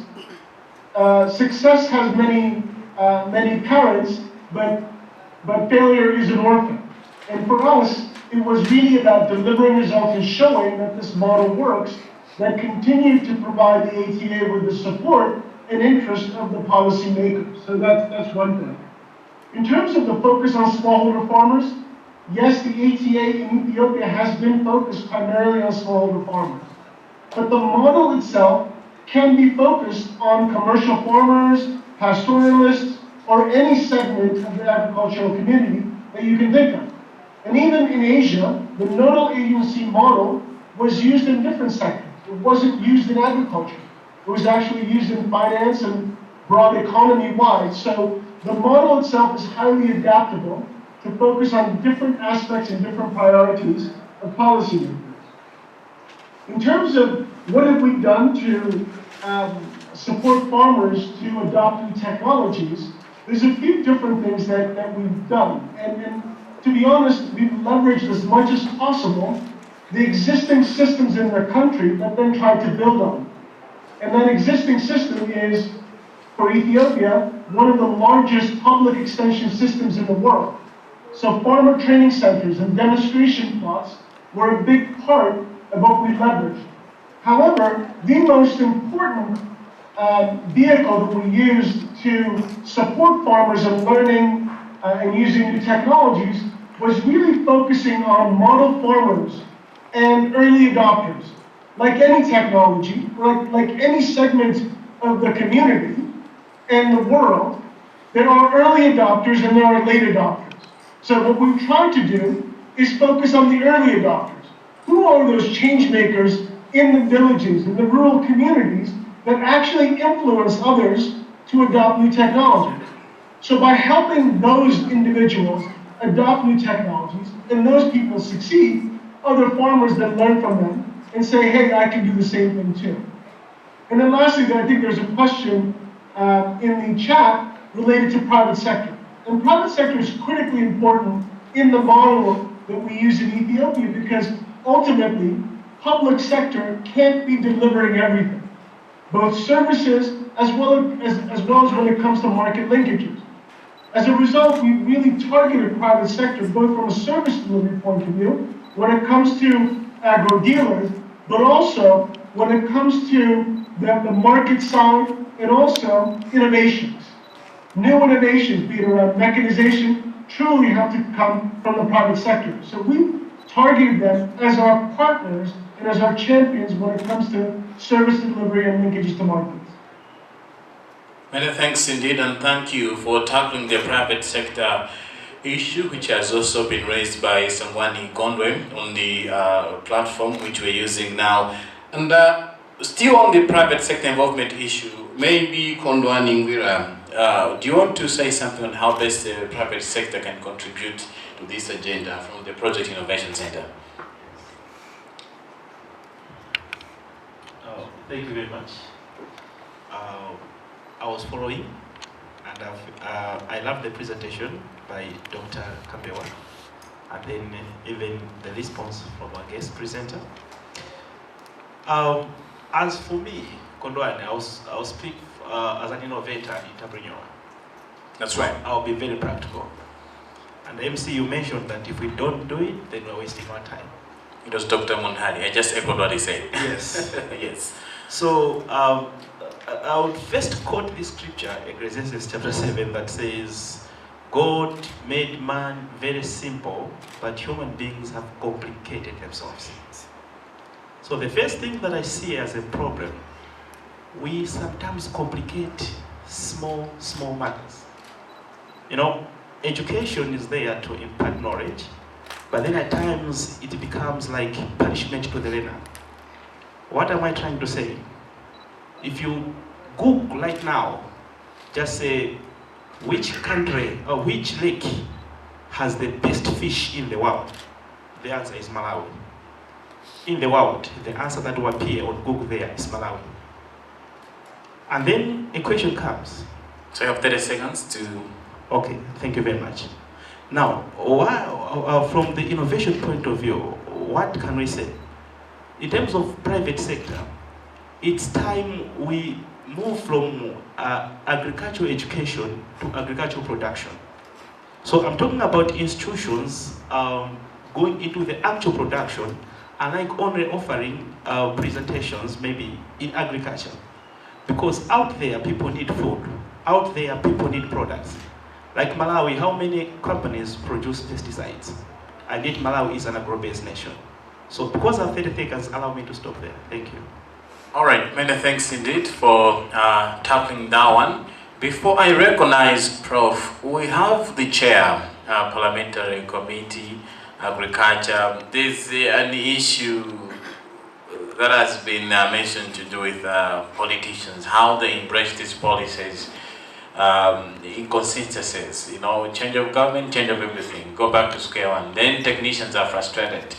Speaker 18: success has many parents, but failure is an orphan. And for us, it was really about delivering results and showing that this model works, that continued to provide the ATA with the support and interest of the policymakers. So that's one thing. In terms of the focus on smallholder farmers, yes, the ATA in Ethiopia has been focused primarily on smallholder farmers. But the model itself can be focused on commercial farmers, pastoralists, or any segment of the agricultural community that you can think of. And even in Asia, the nodal agency model was used in different sectors. It wasn't used in agriculture. It was actually used in finance and broad economy-wide. So the model itself is highly adaptable to focus on different aspects and different priorities of policy. In terms of what have we done to support farmers to adopt new technologies, there's a few different things that we've done. And to be honest, we've leveraged as much as possible the existing systems in their country, but then tried to build on. And that existing system is, for Ethiopia, one of the largest public extension systems in the world. So farmer training centers and demonstration plots were a big part of what we leveraged. However, the most important vehicle that we used to support farmers in learning and using new technologies was really focusing on model farmers and early adopters. Like any technology, like any segment of the community and the world, there are early adopters and there are late adopters. So what we've tried to do is focus on the early adopters. Who are those change makers in the villages, in the rural communities that actually influence others to adopt new technology? So by helping those individuals adopt new technologies and those people succeed, other farmers then learn from them and say, hey, I can do the same thing too. And then lastly, I think there's a question in the chat related to private sector. And private sector is critically important in the model that we use in Ethiopia because ultimately, public sector can't be delivering everything, both services as well as when it comes to market linkages. As a result, we really targeted private sector both from a service delivery point of view, when it comes to agro-dealers, but also when it comes to the market side and also innovations. New innovations, be it around mechanization, truly have to come from the private sector. So we targeted them as our partners and as our champions when it comes to service delivery and linkages to markets.
Speaker 1: Many thanks indeed, and thank you for tackling the private sector issue, which has also been raised by Sangwani Gondwe on the platform which we're using now. And still on the private sector involvement issue, maybe Kondwani Ngwira, do you want to say something on how best the private sector can contribute to this agenda from the Project Innovation Center?
Speaker 6: Thank you very much. I was following, and I loved the presentation by Dr. Kambewa, and then even the response from our guest presenter. As for me, Kondwani, I'll speak as an innovator entrepreneur.
Speaker 1: That's right.
Speaker 6: I'll be very practical. And MC, you mentioned that if we don't do it, then we're wasting our time.
Speaker 1: It was Dr. Monhali. I just echoed what he said.
Speaker 6: Yes.
Speaker 1: Yes.
Speaker 6: So I would first quote this scripture, Ecclesiastes chapter 7, that says, God made man very simple, but human beings have complicated themselves. So the first thing that I see as a problem, we sometimes complicate small matters. You know, education is there to impart knowledge, but then at times it becomes like punishment to the learner. What am I trying to say? If you Google right now, just say which country or which lake has the best fish in the world, the answer is Malawi. In the world, the answer that will appear on Google there is Malawi. And then a question comes.
Speaker 1: So you have 30 seconds to...
Speaker 6: Okay, thank you very much. Now, from the innovation point of view, what can we say? In terms of private sector, it's time we move from agricultural education to agricultural production. So I'm talking about institutions going into the actual production and like only offering presentations maybe in agriculture. Because out there people need food, out there people need products. Like Malawi, how many companies produce pesticides? And yet Malawi is an agro-based nation. So because of 30 seconds, allow me to stop there. Thank you.
Speaker 1: All right, many thanks indeed for tackling that one. Before I recognize Prof, we have the chair, Parliamentary Committee, Agriculture. There's an issue that has been mentioned to do with politicians, how they embrace these policies, inconsistencies, you know, change of government, change of everything, go back to square one. Then technicians are frustrated.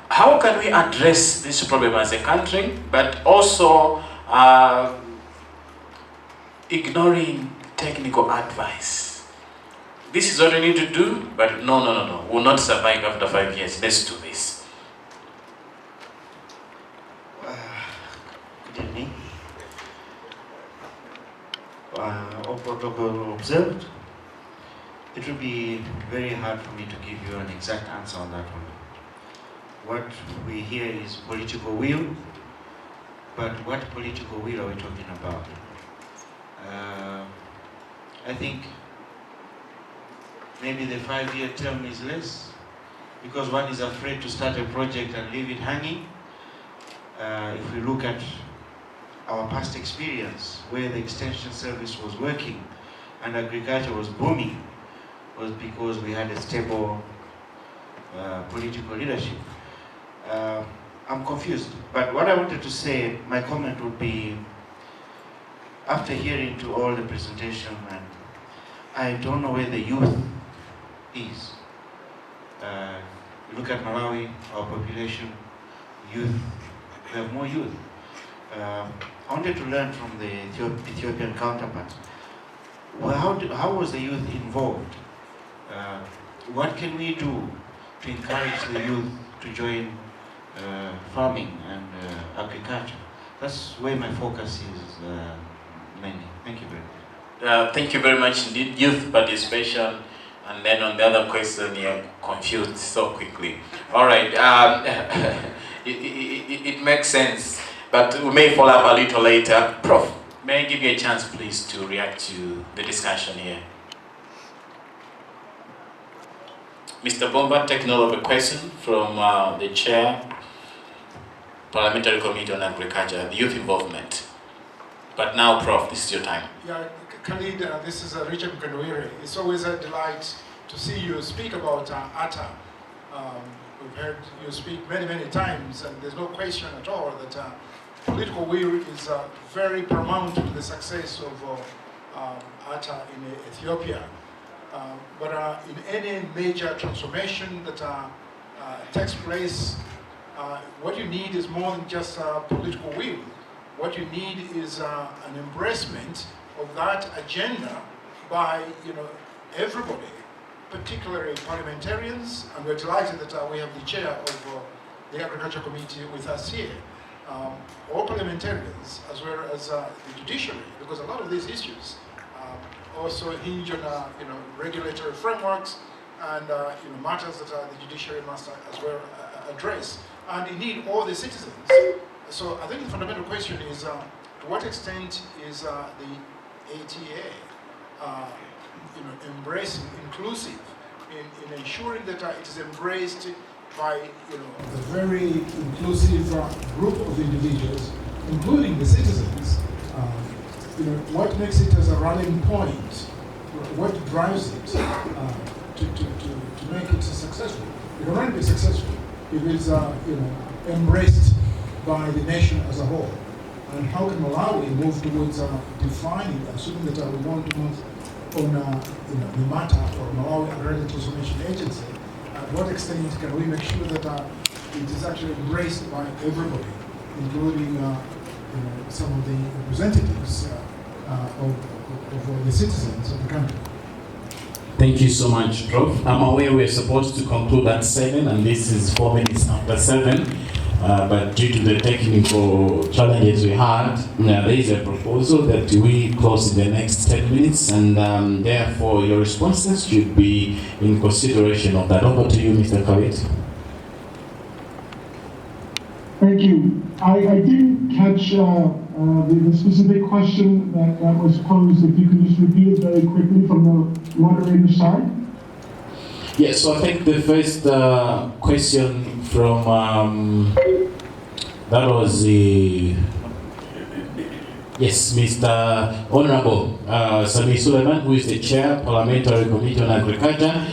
Speaker 1: How can we address this problem as a country, but also ignoring technical advice? This is what we need to do, but no, we'll not survive after 5 years. Let's do this.
Speaker 13: Good evening. All protocol observed. It will be very hard for me to give you an exact answer on that one. What we hear is political will, but what political will are we talking about? I think maybe the 5-year term is less, because one is afraid to start a project and leave it hanging. If we look at our past experience, where the extension service was working and agriculture was booming, was because we had a stable political leadership. I'm confused, but what I wanted to say, my comment would be, after hearing to all the presentation, and I don't know where the youth is. You look at Malawi, our population, youth, we have more youth. I wanted to learn from the Ethiopian counterpart. Well, how was the youth involved? What can we do to encourage the youth to join farming and agriculture? That's where my focus is mainly. Thank you very much.
Speaker 1: Thank you very much indeed. Youth participation, and then on the other question, you're confused so quickly. All right, it makes sense, but we may follow up a little later. Prof, may I give you a chance, please, to react to the discussion here? Mr. Bomba, taking all of a question from the chair, Parliamentary Committee on Agriculture, the youth involvement. But now, Prof, this is your time.
Speaker 20: Yeah, Khalid, this is Richard Mkandwire. It's always a delight to see you speak about ATA. We've heard you speak many, many times, and there's no question at all that political will is very paramount to the success of ATA in Ethiopia. But in any major transformation that takes place, what you need is more than just political will. What you need is an embracement of that agenda by everybody, particularly parliamentarians, and we're delighted that we have the chair of the Agriculture Committee with us here. All parliamentarians, as well as the judiciary, because a lot of these issues also hinge on regulatory frameworks and matters that the judiciary must as well address, and indeed all the citizens. So I think the fundamental question is to what extent is the ATA embracing, inclusive in ensuring that it is embraced by a very inclusive group of individuals, including the citizens. What makes it as a rallying point? What drives it to make it successful? It will only be successful if it's embraced by the nation as a whole. And how can Malawi move towards defining, assuming that we want to move on the matter or Malawi Agrarian Transformation Agency? At what extent can we make sure that it is actually embraced by everybody, including some of the representatives of the citizens of the country?
Speaker 1: Thank you so much, Prof. I'm aware we're supposed to conclude at 7, and this is 4 minutes after 7. But due to the technical challenges we had, there is a proposal that we close in the next 10 minutes, and therefore your responses should be in consideration of that. Over to you, Mr. Khalid.
Speaker 18: Thank you. I didn't catch the specific question that was posed. If you can just repeat it very quickly from the moderator's side.
Speaker 1: Yes, so I think the first question from, that was the, yes, Mr. Honorable Sami Suleiman, who is the Chair, Parliamentary Committee on Agriculture,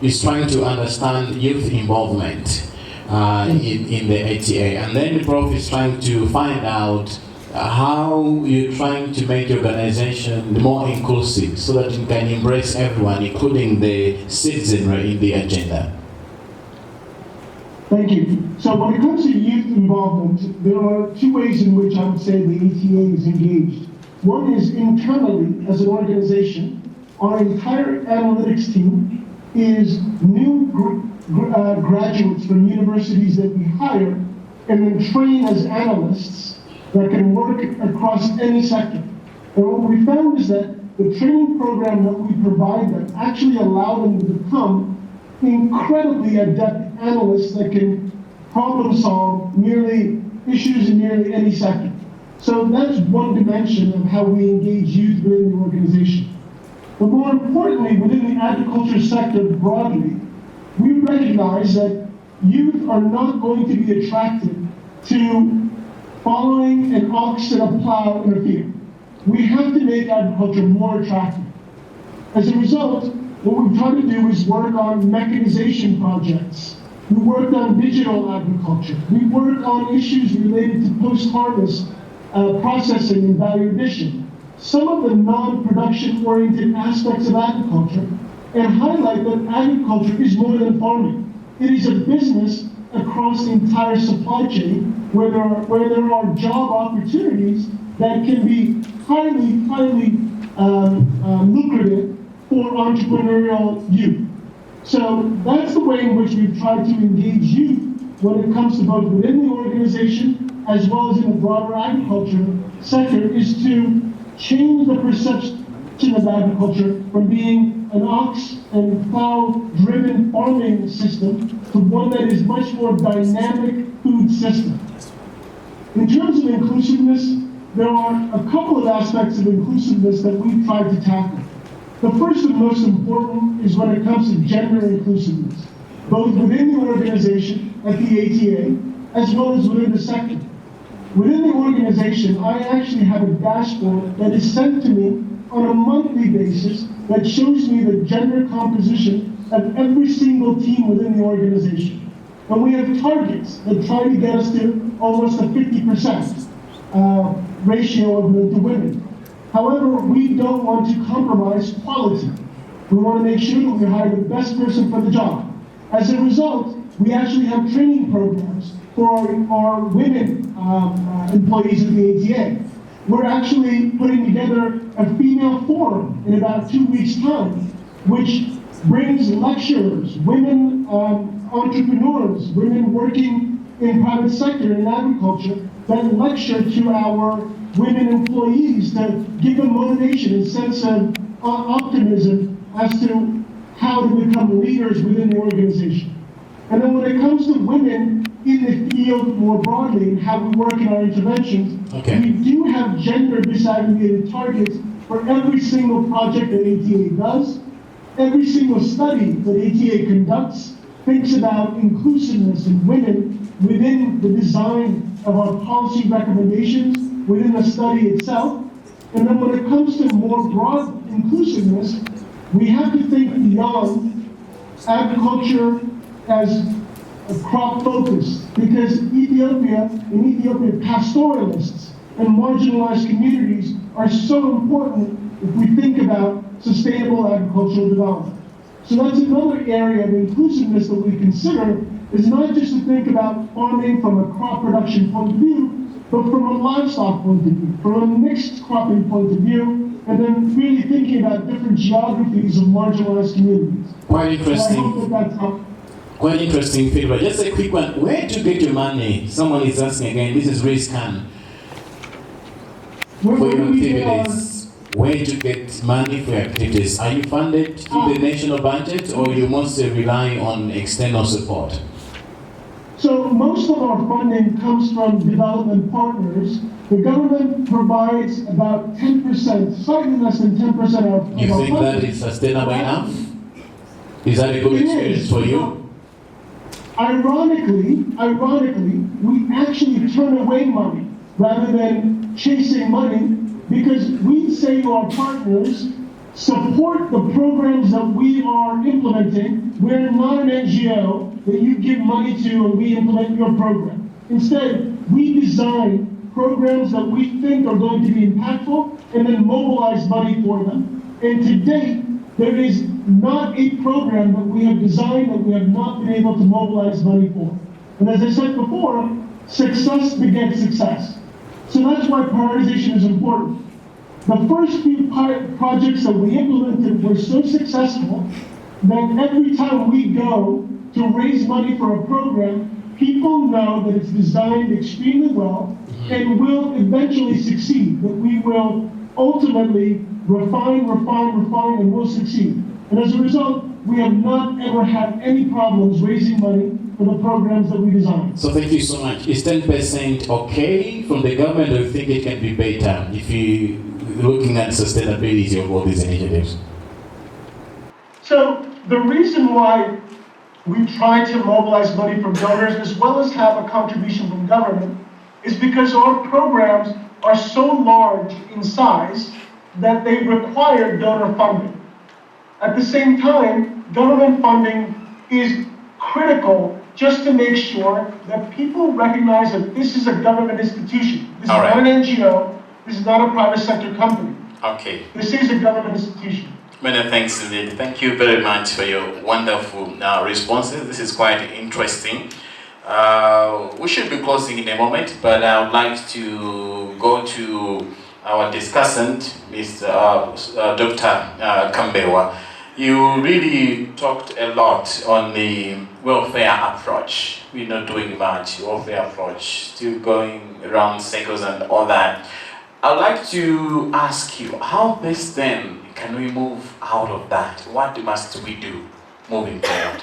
Speaker 1: is trying to understand youth involvement. in the ATA. And then the Prof is trying to find out how you're trying to make your organization more inclusive so that it can embrace everyone, including the citizenry in the agenda.
Speaker 18: Thank you. So when it comes to youth involvement, there are two ways in which I would say the ATA is engaged. One is internally as an organization. Our entire analytics team is new graduates from universities that we hire and then train as analysts that can work across any sector. And what we found is that the training program that we provide them actually allow them to become incredibly adept analysts that can problem solve nearly issues in nearly any sector. So that's one dimension of how we engage youth within the organization. But more importantly, within the agriculture sector broadly, we recognize that youth are not going to be attracted to following an ox and a plow in a field. We have to make agriculture more attractive. As a result, what we've tried to do is work on mechanization projects. We worked on digital agriculture. We worked on issues related to post-harvest processing and value addition. Some of the non-production oriented aspects of agriculture, and highlight that agriculture is more than farming. It is a business across the entire supply chain where there are job opportunities that can be highly lucrative for entrepreneurial youth. So that's the way in which we've tried to engage youth when it comes to both within the organization as well as in the broader agriculture sector, is to change the perception of agriculture from being an ox and plow-driven farming system to one that is much more dynamic food system. In terms of inclusiveness, there are a couple of aspects of inclusiveness that we've tried to tackle. The first and most important is when it comes to gender inclusiveness, both within the organization at the ATA, as well as within the sector. Within the organization, I actually have a dashboard that is sent to me on a monthly basis that shows me the gender composition of every single team within the organization. And we have targets that try to get us to almost a 50% ratio of men to women. However, we don't want to compromise quality. We want to make sure that we hire the best person for the job. As a result, we actually have training programs for our women employees of the ATA. We're actually putting together a female forum in about 2 weeks' time, which brings lecturers, women entrepreneurs, women working in private sector in agriculture that lecture to our women employees to give them motivation and sense of optimism as to how to become leaders within the organization. And then when it comes to women in the field more broadly and how we work in our interventions, we do have gender disaggregated targets for every single project that ATA does. Every single study that ATA conducts thinks about inclusiveness in women within the design of our policy recommendations, within the study itself. And then when it comes to more broad inclusiveness, we have to think beyond agriculture as a crop focus, because in Ethiopia, pastoralists and marginalized communities are so important if we think about sustainable agricultural development. So that's another area of inclusiveness that we consider, is not just to think about farming from a crop production point of view, but from a livestock point of view, from a mixed cropping point of view, and then really thinking about different geographies of marginalized communities.
Speaker 1: Quite interesting.
Speaker 18: So I hope that that's
Speaker 1: Quite interesting feedback. Just a quick one. Where do you get your money? Someone is asking again. This is Riscan. For your activities. Where do you get money for your activities? Are you funded through the national budget, or you mostly rely on external support?
Speaker 18: So most of our funding comes from development partners. The government provides about 10%, slightly less than 10% of
Speaker 1: You
Speaker 18: our
Speaker 1: think that is sustainable enough? Is that a good experience for you?
Speaker 18: Ironically, we actually turn away money rather than chasing money, because we say to our partners, support the programs that we are implementing we're not an NGO that you give money to and we implement your program. Instead, we design programs that we think are going to be impactful and then mobilize money for them. And to date, there is not a program that we have designed that we have not been able to mobilize money for. And as I said before, success begets success. So that's why prioritization is important. The first few projects that we implemented were so successful that every time we go to raise money for a program, people know that it's designed extremely well and will eventually succeed, that we will ultimately refine, and will succeed. And as a result, we have not ever had any problems raising money for the programs that we design.
Speaker 1: So thank you so much. Is 10% okay from the government, or you think it can be better if you're looking at sustainability of all these initiatives?
Speaker 18: So the reason why we try to mobilize money from donors as well as have a contribution from government is because our programs are so large in size that they require donor funding. At the same time, government funding is critical just to make sure that people recognize that this is a government institution. This is not an NGO, this is not a private sector company.
Speaker 1: Okay.
Speaker 18: This is a government institution.
Speaker 1: Many thanks indeed. Thank you very much for your wonderful responses. This is quite interesting. We should be closing in a moment, but I would like to go to our discussant, Mr. Dr. Kambewa. You really talked a lot on the welfare approach. We're not doing much welfare approach, still going around circles and all that. I'd like to ask you, how best then can we move out of that? What must we do moving forward?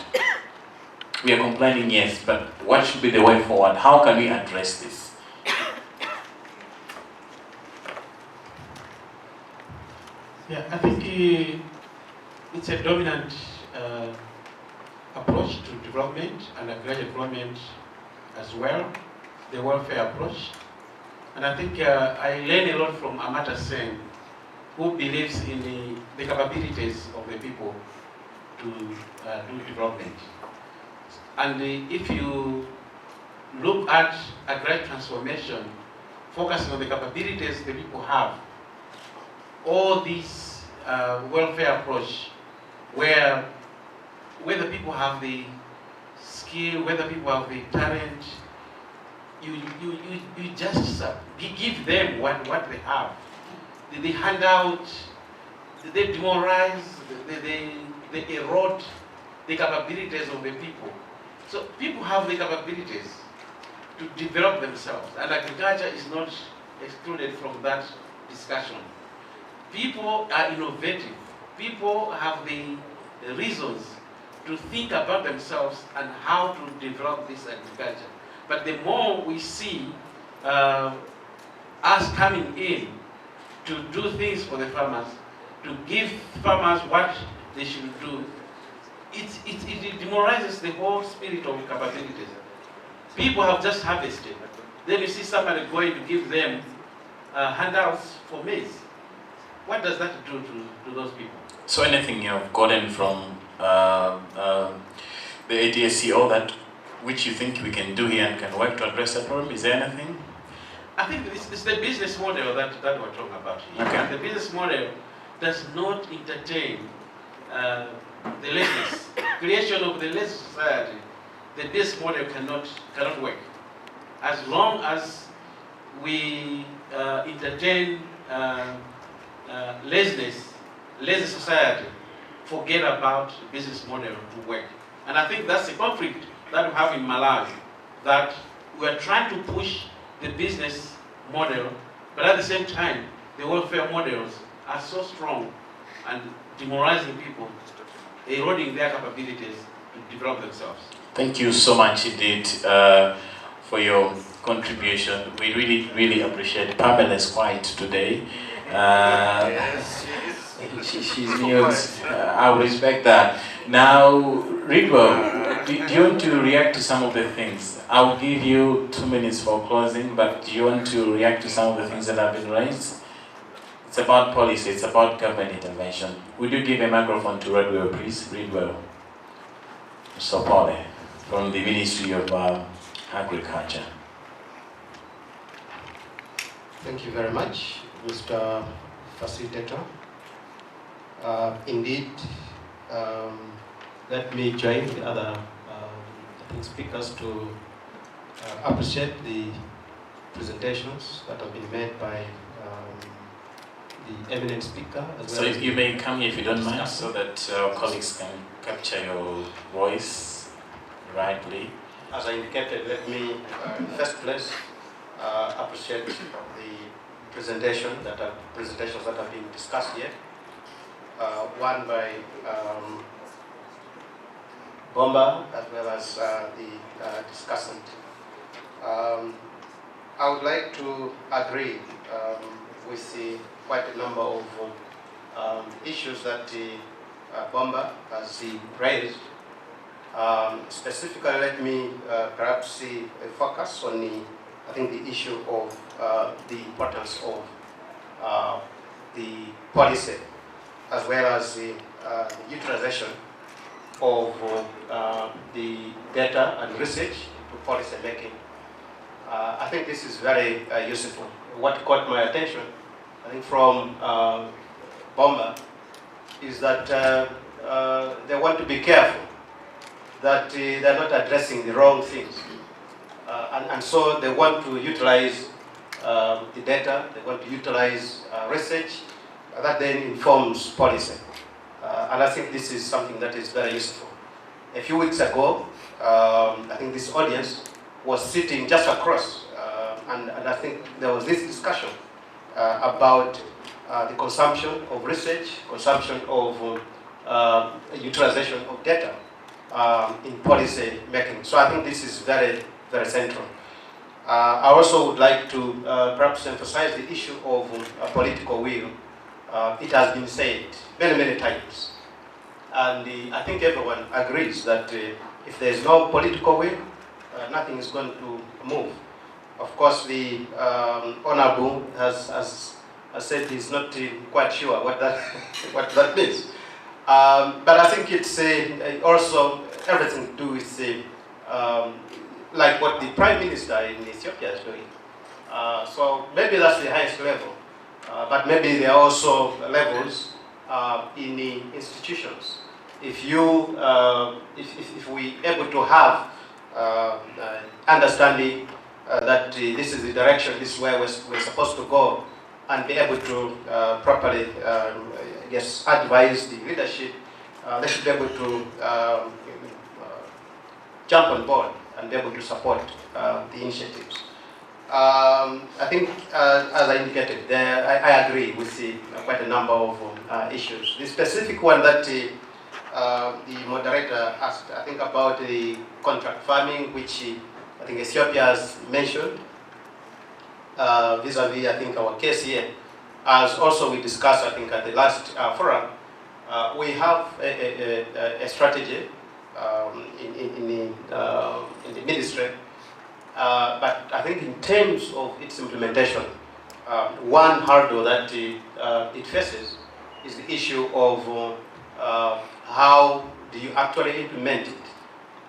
Speaker 1: We are complaining, yes, but what should be the way forward? How can we address this?
Speaker 13: Yeah, I think it's a dominant approach to development and agricultural development as well, the welfare approach. And I think I learned a lot from Amata Sen, who believes in the capabilities of the people to do development. And if you look at agricultural transformation, focusing on the capabilities the people have, all this welfare approach, where the people have the skill, where the people have the talent, you just give them what they have. They hand out, they demoralize, they erode the capabilities of the people. So people have the capabilities to develop themselves, and agriculture is not excluded from that discussion. People are innovative. People have the reasons to think about themselves and how to develop this agriculture. But the more we see us coming in to do things for the farmers, to give farmers what they should do, it demoralizes the whole spirit of capabilities. People have just harvested. Then you see somebody going to give them handouts for maize. What does that do to those people?
Speaker 1: So anything you have gotten from the ADSCO that which you think we can do here and can work to address that problem? Is there anything?
Speaker 13: I think it's the business model that we're talking about here.
Speaker 1: Okay.
Speaker 13: And the business model does not entertain the laziness. Creation of the lazy society, the business model cannot work. As long as we entertain laziness, lazy society, forget about the business model to work. And I think that's the conflict that we have in Malawi, that we are trying to push the business model, but at the same time, the welfare models are so strong and demoralizing people, eroding their capabilities to develop themselves.
Speaker 1: Thank you so much indeed for your contribution. We really appreciate Pamela's quiet today. She's mute. I respect that. Now, Ridwell, do you want to react to some of the things? I will give you 2 minutes for closing, but do you want to react to some of the things that have been raised? It's about policy, it's about government intervention. Would you give a microphone to Ridwell, please? Ridwell. Sopole from the Ministry of Agriculture.
Speaker 11: Thank you very much, Mr. Facilitator. Indeed, let me join the other speakers to appreciate the presentations that have been made by the eminent speaker.
Speaker 1: So you may come here if you don't mind, so that our colleagues can capture your voice rightly.
Speaker 11: As I indicated, let me in first place appreciate the presentations that have been discussed here. One by Bomba as well as the discussant. I would like to agree with quite a number of issues that Bomba has raised. Specifically, let me perhaps focus on the issue of the importance of the policy as well as the utilization of the data and research to policy making. I think this is very useful. What caught my attention, I think from Bomba, is that they want to be careful that they're not addressing the wrong things. And so they want to utilize the data, they want to utilize research that then informs policy. And I think this is something that is very useful. A few weeks ago, I think this audience was sitting just across, and I think there was this discussion about the consumption of research, consumption of utilization of data in policy making. So I think this is very, very central. I also would like to perhaps emphasize the issue of political will. It has been said many, many times. And I think everyone agrees that if there is no political will, nothing is going to move. Of course, the Honorable has said he's not quite sure what that means. But I think it's also everything to do with like what the Prime Minister in Ethiopia is doing. So maybe that's the highest level. But maybe there are also levels in the institutions. If we able to have understanding that this is the direction, this is where we're supposed to go, and be able to properly, advise the leadership, they should be able to jump on board and be able to support the initiatives. I think, as I indicated, I agree with quite a number of issues. The specific one that the moderator asked, I think, about the contract farming, which I think Ethiopia has mentioned, vis-a-vis, I think, our case here. As also we discussed, I think, at the last forum, we have a strategy in the ministry. But I think in terms of its implementation, one hurdle that it faces is the issue of how do you actually implement it.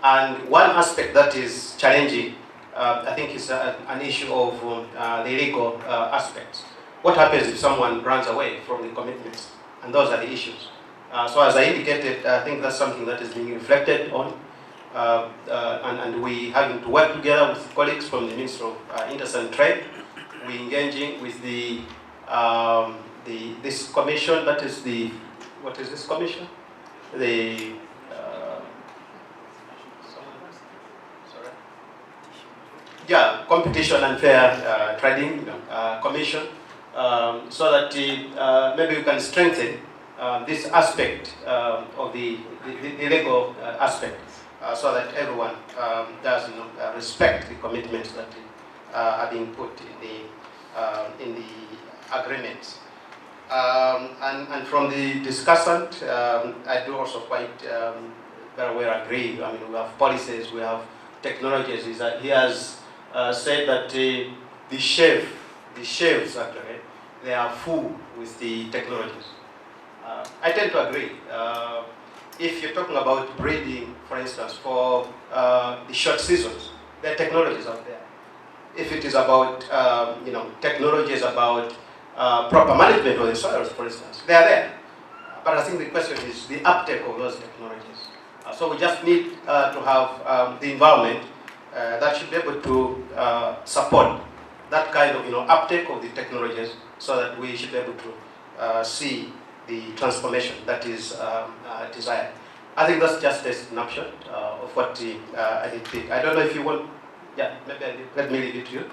Speaker 11: And one aspect that is challenging, I think, is an issue of the legal aspects. What happens if someone runs away from the commitments? And those are the issues. So as I indicated, I think that's something that is being reflected on. And we having to work together with colleagues from the Ministry of Industry and Trade. We're engaging with this commission, that is the, what is this commission? The, Competition and Fair Trading Commission, so that maybe we can strengthen this aspect of the legal aspect. So that everyone does respect the commitments that are being put in the agreements. And from the discussant, I do also quite very well agree. I mean, we have policies, we have technologies. Is that he has said that the chefs actually, they are full with the technologies. I tend to agree. if you're talking about breeding, for instance, for the short seasons, there are technologies out there. If it is about technologies about proper management of the soils, for instance, they are there. But I think the question is the uptake of those technologies. So we just need to have the environment that should be able to support that kind of uptake of the technologies, so that we should be able to see the transformation that is desired. I think that's just a snapshot of what I did think. I don't know if you want, yeah, maybe let me leave it to you.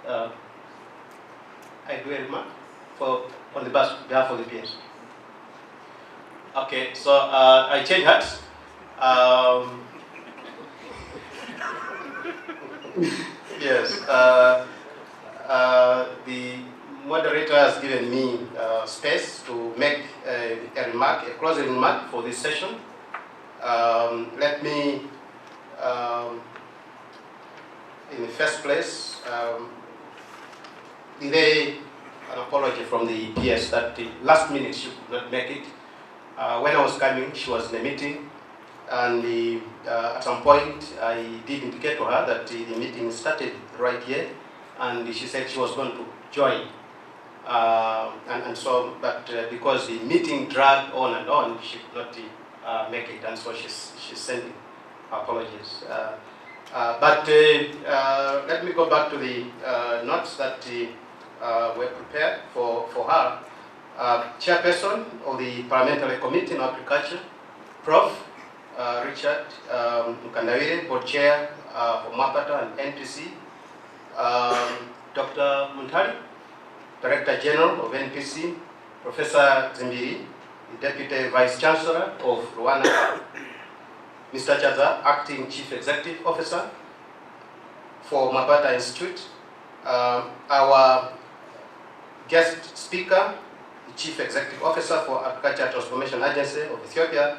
Speaker 11: I do a remark on the behalf of the PS. Okay, so I change hats. Yes, the moderator has given me space to make a remark, a closing remark for this session. Let me, in the first place, delay an apology from the PS that the last minute she could not make it. When I was coming, she was in a meeting, and at some point I did indicate to her that the meeting started right here, and she said she was going to join. But because the meeting dragged on and on, she could not make it, and so she's sending apologies. Let me go back to the notes that were prepared for her. Chairperson of the Parliamentary Committee on Agriculture, Prof. Richard Mukandawire, Board Chair for Mapata and NPC, Dr. Muntari, Director General of NPC, Professor Zimbiri, the Deputy Vice Chancellor of Rwanda, Mr. Chaza, Acting Chief Executive Officer for Mapata Institute, our guest speaker, the Chief Executive Officer for Agriculture Transformation Agency of Ethiopia,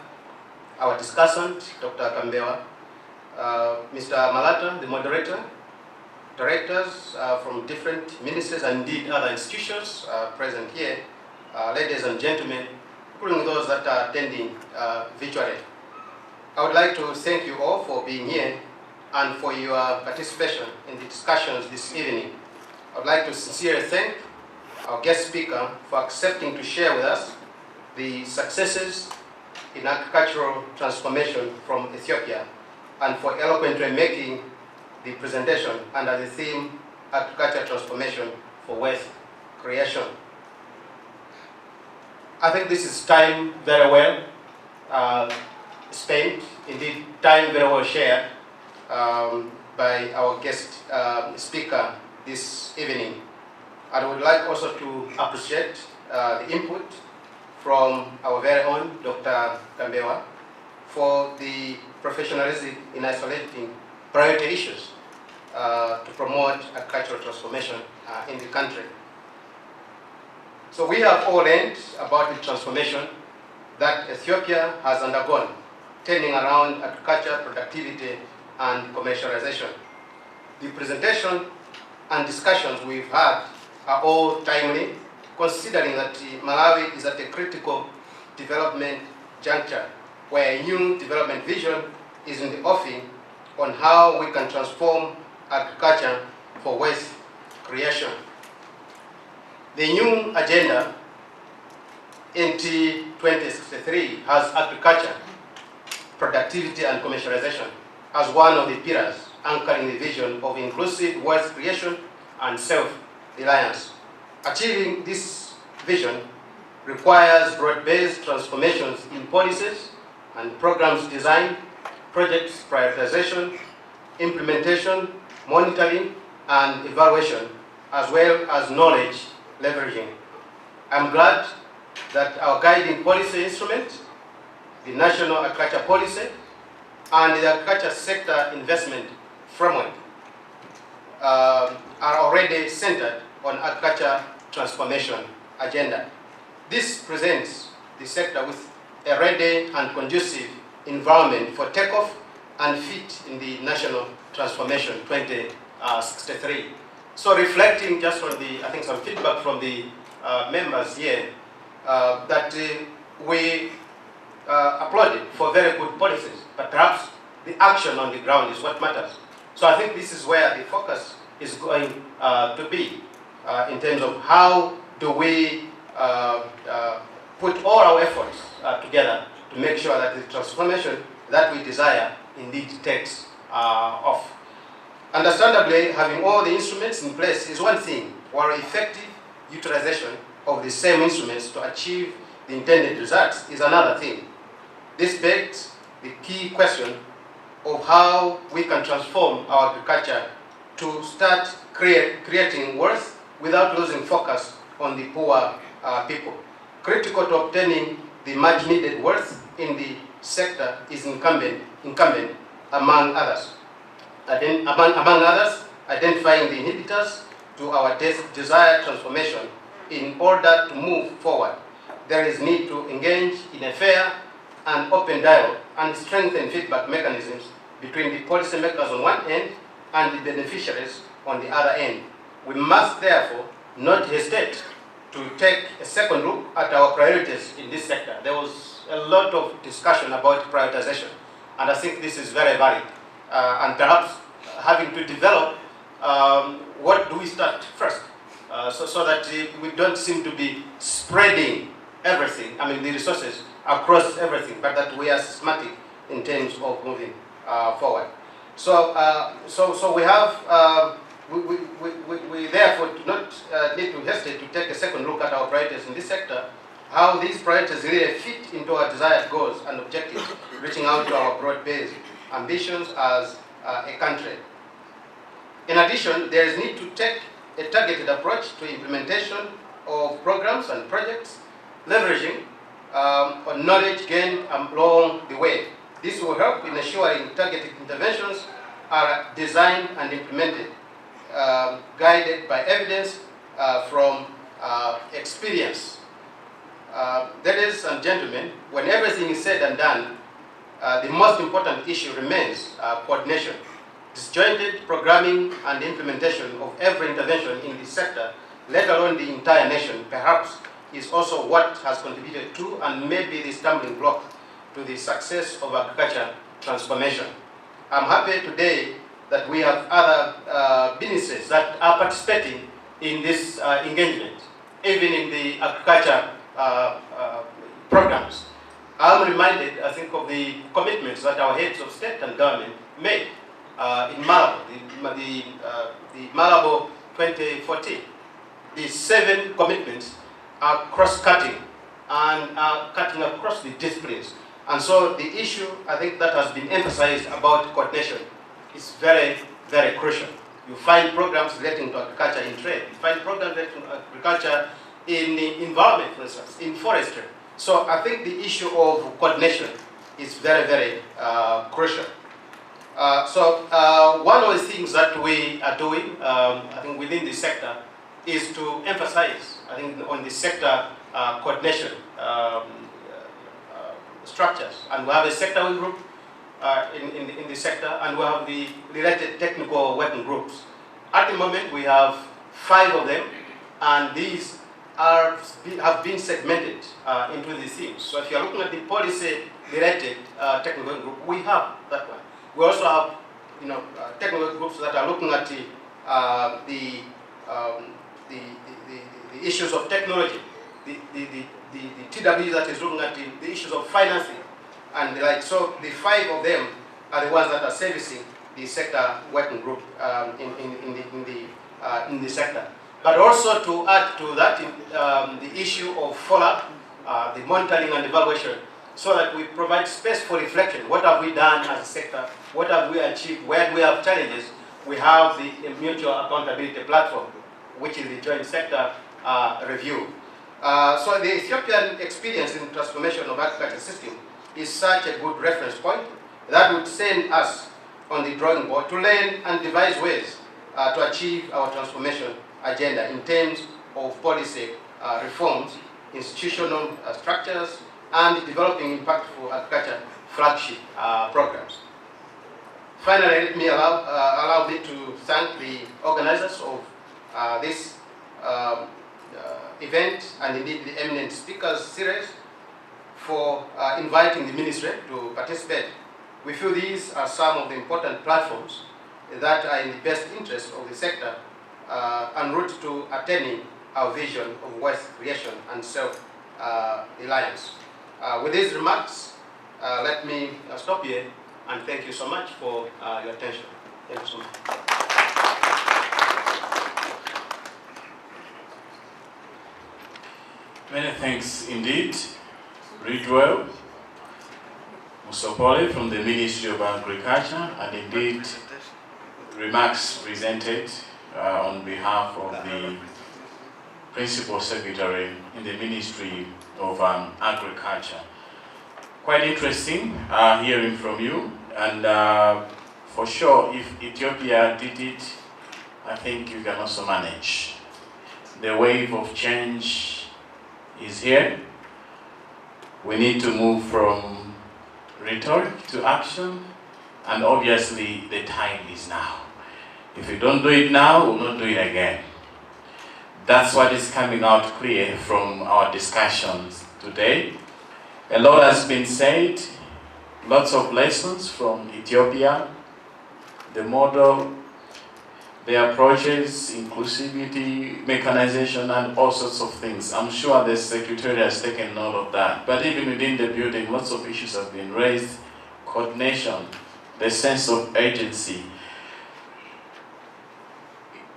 Speaker 11: our discussant, Dr. Kambewa, Mr. Malata, the moderator, directors from different ministries and indeed other institutions present here, ladies and gentlemen, including those that are attending virtually. I would like to thank you all for being here and for your participation in the discussions this evening. I would like to sincerely thank our guest speaker for accepting to share with us the successes in agricultural transformation from Ethiopia, and for eloquently making the presentation under the theme Agriculture Transformation for Wealth Creation. I think this is time very well spent, indeed time very well shared by our guest speaker this evening. I would like also to appreciate the input from our very own Dr. Kambewa for the professionalism in isolating priority issues to promote agricultural transformation in the country. So we have all learned about the transformation that Ethiopia has undergone, turning around agriculture, productivity, and commercialization. The presentation and discussions we've had are all timely, considering that Malawi is at a critical development juncture where a new development vision is in the offing on how we can transform agriculture for wealth creation. The new agenda, NT 2063, has agriculture, productivity and commercialization as one of the pillars anchoring the vision of inclusive wealth creation and self-reliance. Achieving this vision requires broad-based transformations in policies and programs design, projects prioritization, implementation, monitoring, and evaluation, as well as knowledge leveraging. I'm glad that our guiding policy instrument, the National Agriculture Policy, and the Agriculture Sector Investment Framework are already centered on agriculture transformation agenda. This presents the sector with a ready and conducive environment for takeoff and fit in the National Transformation 2063. So reflecting just on the, I think some feedback from the members here, that we applauded for very good policies, but perhaps the action on the ground is what matters. So I think this is where the focus is going to be in terms of how do we put all our efforts together to make sure that the transformation that we desire indeed takes off. Understandably, having all the instruments in place is one thing, while effective utilization of the same instruments to achieve the intended results is another thing. This begs the key question of how we can transform our agriculture to start creating worth without losing focus on the poor people. Critical to obtaining the much needed worth in the sector is incumbent among others. Among others, identifying the inhibitors to our desired transformation in order to move forward. There is need to engage in a fair and open dialogue and strengthen feedback mechanisms between the policymakers on one end and the beneficiaries on the other end. We must therefore not hesitate to take a second look at our priorities in this sector. There was a lot of discussion about prioritization, and I think this is very valid. And perhaps having to develop what do we start first, so that we don't seem to be spreading everything, the resources across everything, but that we are systematic in terms of moving forward. So we have, we therefore do not need to hesitate to take a second look at our priorities in this sector, how these priorities really fit into our desired goals and objectives, reaching out to our broad-based ambitions as a country. In addition, there is need to take a targeted approach to implementation of programs and projects, leveraging on knowledge gained along the way. This will help in ensuring targeted interventions are designed and implemented, guided by evidence from experience. Ladies and gentlemen, when everything is said and done, the most important issue remains coordination. Disjointed programming and implementation of every intervention in this sector, let alone the entire nation, perhaps is also what has contributed to and may be the stumbling block to the success of agriculture transformation. I'm happy today that we have other businesses that are participating in this engagement, even in the agriculture programs. I'm reminded, I think, of the commitments that our heads of state and government made in Malawi, the Malawi 2014. The 7 commitments are cross-cutting and are cutting across the disciplines. And so the issue, I think, that has been emphasized about coordination is very, very crucial. You find programs relating to agriculture in trade. You find programs relating to agriculture in the environment, for instance, in forestry. So I think the issue of coordination is very, very crucial. One of the things that we are doing, I think, within the sector is to emphasize, I think, on the sector coordination structures. And we have a sector group in the sector, and we have the related technical working groups. At the moment, we have 5 of them, and these have been segmented into the themes. So if you are looking at the policy-related technical working group, we have that one. We also have, technical groups that are looking at the issues of technology, the TW that is looking at the issues of financing and the like. So the 5 of them are the ones that are servicing the sector working group in the sector. But also to add to that, the issue of follow-up, the monitoring and evaluation, so that we provide space for reflection. What have we done as a sector? What have we achieved? Where do we have challenges? We have the mutual accountability platform, which is the joint sector review. So the Ethiopian experience in transformation of agriculture system is such a good reference point that would send us on the drawing board to learn and devise ways to achieve our transformation agenda in terms of policy reforms, institutional structures, and developing impactful agriculture flagship programs. Finally, let me allow me to thank the organizers of this event and indeed the Eminent Speakers series for inviting the ministry to participate. We feel these are some of the important platforms that are in the best interest of the sector en route to attaining our vision of wealth creation and self-reliance. With these remarks, let me stop here and thank you so much for your attention. Thank you so much.
Speaker 1: Many thanks indeed. Ridwell Musopole from the Ministry of Agriculture, and indeed remarks presented on behalf of the Principal Secretary in the Ministry of Agriculture. Quite interesting hearing from you, and for sure if Ethiopia did it, I think you can also manage. The wave of change is here. We need to move from rhetoric to action, and obviously the time is now. If we don't do it now, we'll not do it again. That's what is coming out clear from our discussions today. A lot has been said, lots of lessons from Ethiopia, the model, the approaches, inclusivity, mechanization, and all sorts of things. I'm sure the Secretary has taken note of that. But even within the building, lots of issues have been raised. Coordination, the sense of agency.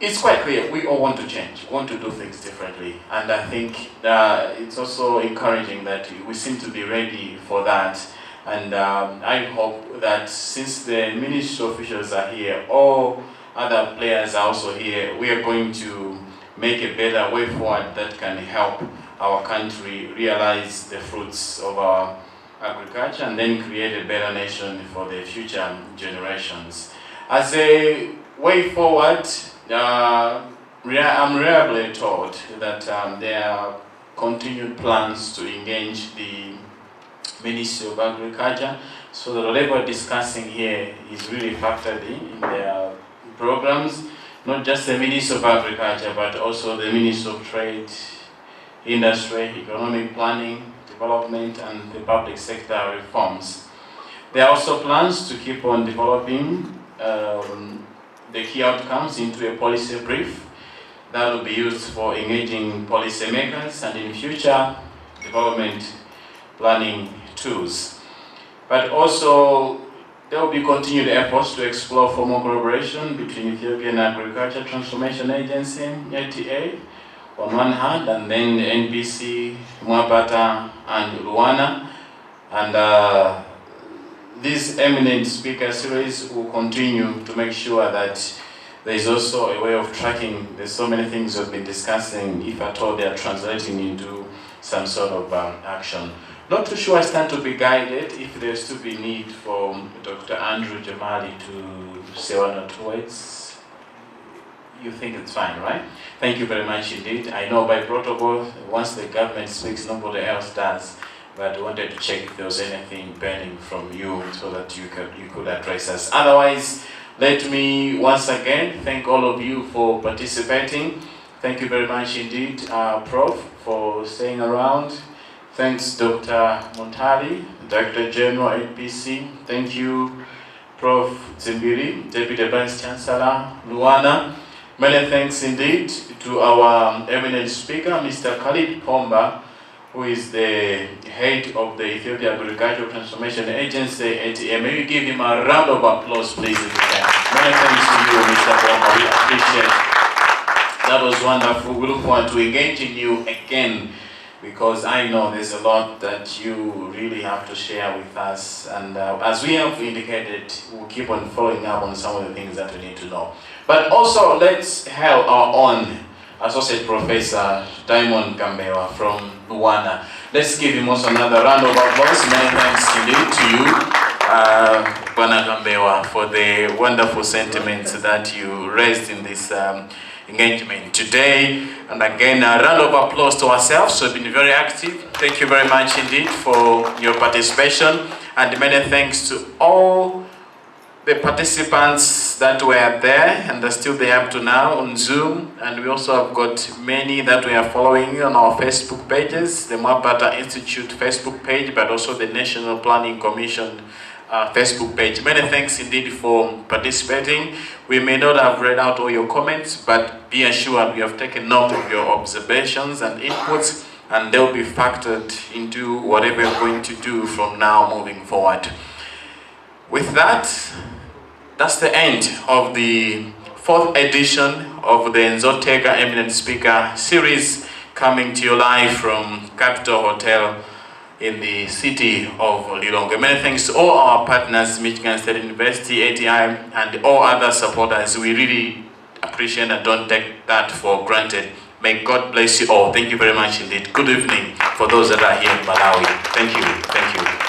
Speaker 1: It's quite clear, we all want to change, want to do things differently. And I think it's also encouraging that we seem to be ready for that. And I hope that since the ministry officials are here, all other players are also here, we are going to make a better way forward that can help our country realize the fruits of our agriculture and then create a better nation for the future generations. As a way forward, I'm reliably told that there are continued plans to engage the Ministry of Agriculture, so that whatever we're discussing here is really factored in their programs, not just the Ministry of Agriculture, but also the Ministry of Trade, Industry, Economic Planning, Development, and the public sector reforms. There are also plans to keep on developing the key outcomes into a policy brief that will be used for engaging policymakers and in future development planning tools. But also there will be continued efforts to explore formal collaboration between Ethiopian Agriculture Transformation Agency, ATA, on one hand, and then NBC, Mwapata, and Luana. And this eminent speaker series will continue to make sure that there is also a way of tracking. There's so many things we've been discussing, if at all they are translating into some sort of action. Not too sure I stand to be guided if there's to be need for Dr. Andrew Jamali to say one or two words. You think it's fine, right? Thank you very much indeed. I know by protocol, once the government speaks, nobody else does. But I wanted to check if there was anything burning from you so that you could address us. Otherwise, let me once again thank all of you for participating. Thank you very much indeed, Prof, for staying around. Thanks, Dr. Montali, Director General, NPC. Thank you, Prof. Zimbiri, Deputy Vice Chancellor, Luana. Many thanks indeed to our eminent speaker, Mr. Khalid Bomba, who is the head of the Ethiopian Agricultural Transformation Agency, ATA. May we give him a round of applause, please, if you can. Many thanks to you, Mr. Bomba. We appreciate it. That was wonderful. We look forward to engaging you again, because I know there's a lot that you really have to share with us. And as we have indicated, we'll keep on following up on some of the things that we need to know. But also, let's hail our own Associate Professor Diamond Gambewa from Luana. Let's give him also another round of applause. Many thanks indeed to you, Bwana Gambewa, for the wonderful sentiments that you raised in this engagement today. And again, a round of applause to ourselves. So we've been very active. Thank you very much indeed for your participation. And many thanks to all the participants that were there and are still there up to now on Zoom, and we also have got many that we are following on our Facebook pages, the Mwapata Institute Facebook page, but also the National Planning Commission Facebook page. Many thanks indeed for participating. We may not have read out all your comments, but be assured we have taken note of your observations and inputs, and they'll be factored into whatever we're going to do from now moving forward. With that, that's the end of the 4th edition of the Ndizotheka Eminent Speaker series, coming to you live from Capital Hotel in the city of Lilongwe. Many thanks to all our partners, Michigan State University, ATI, and all other supporters. We really appreciate and don't take that for granted. May God bless you all. Thank you very much indeed. Good evening for those that are here in Malawi. Thank you. Thank you.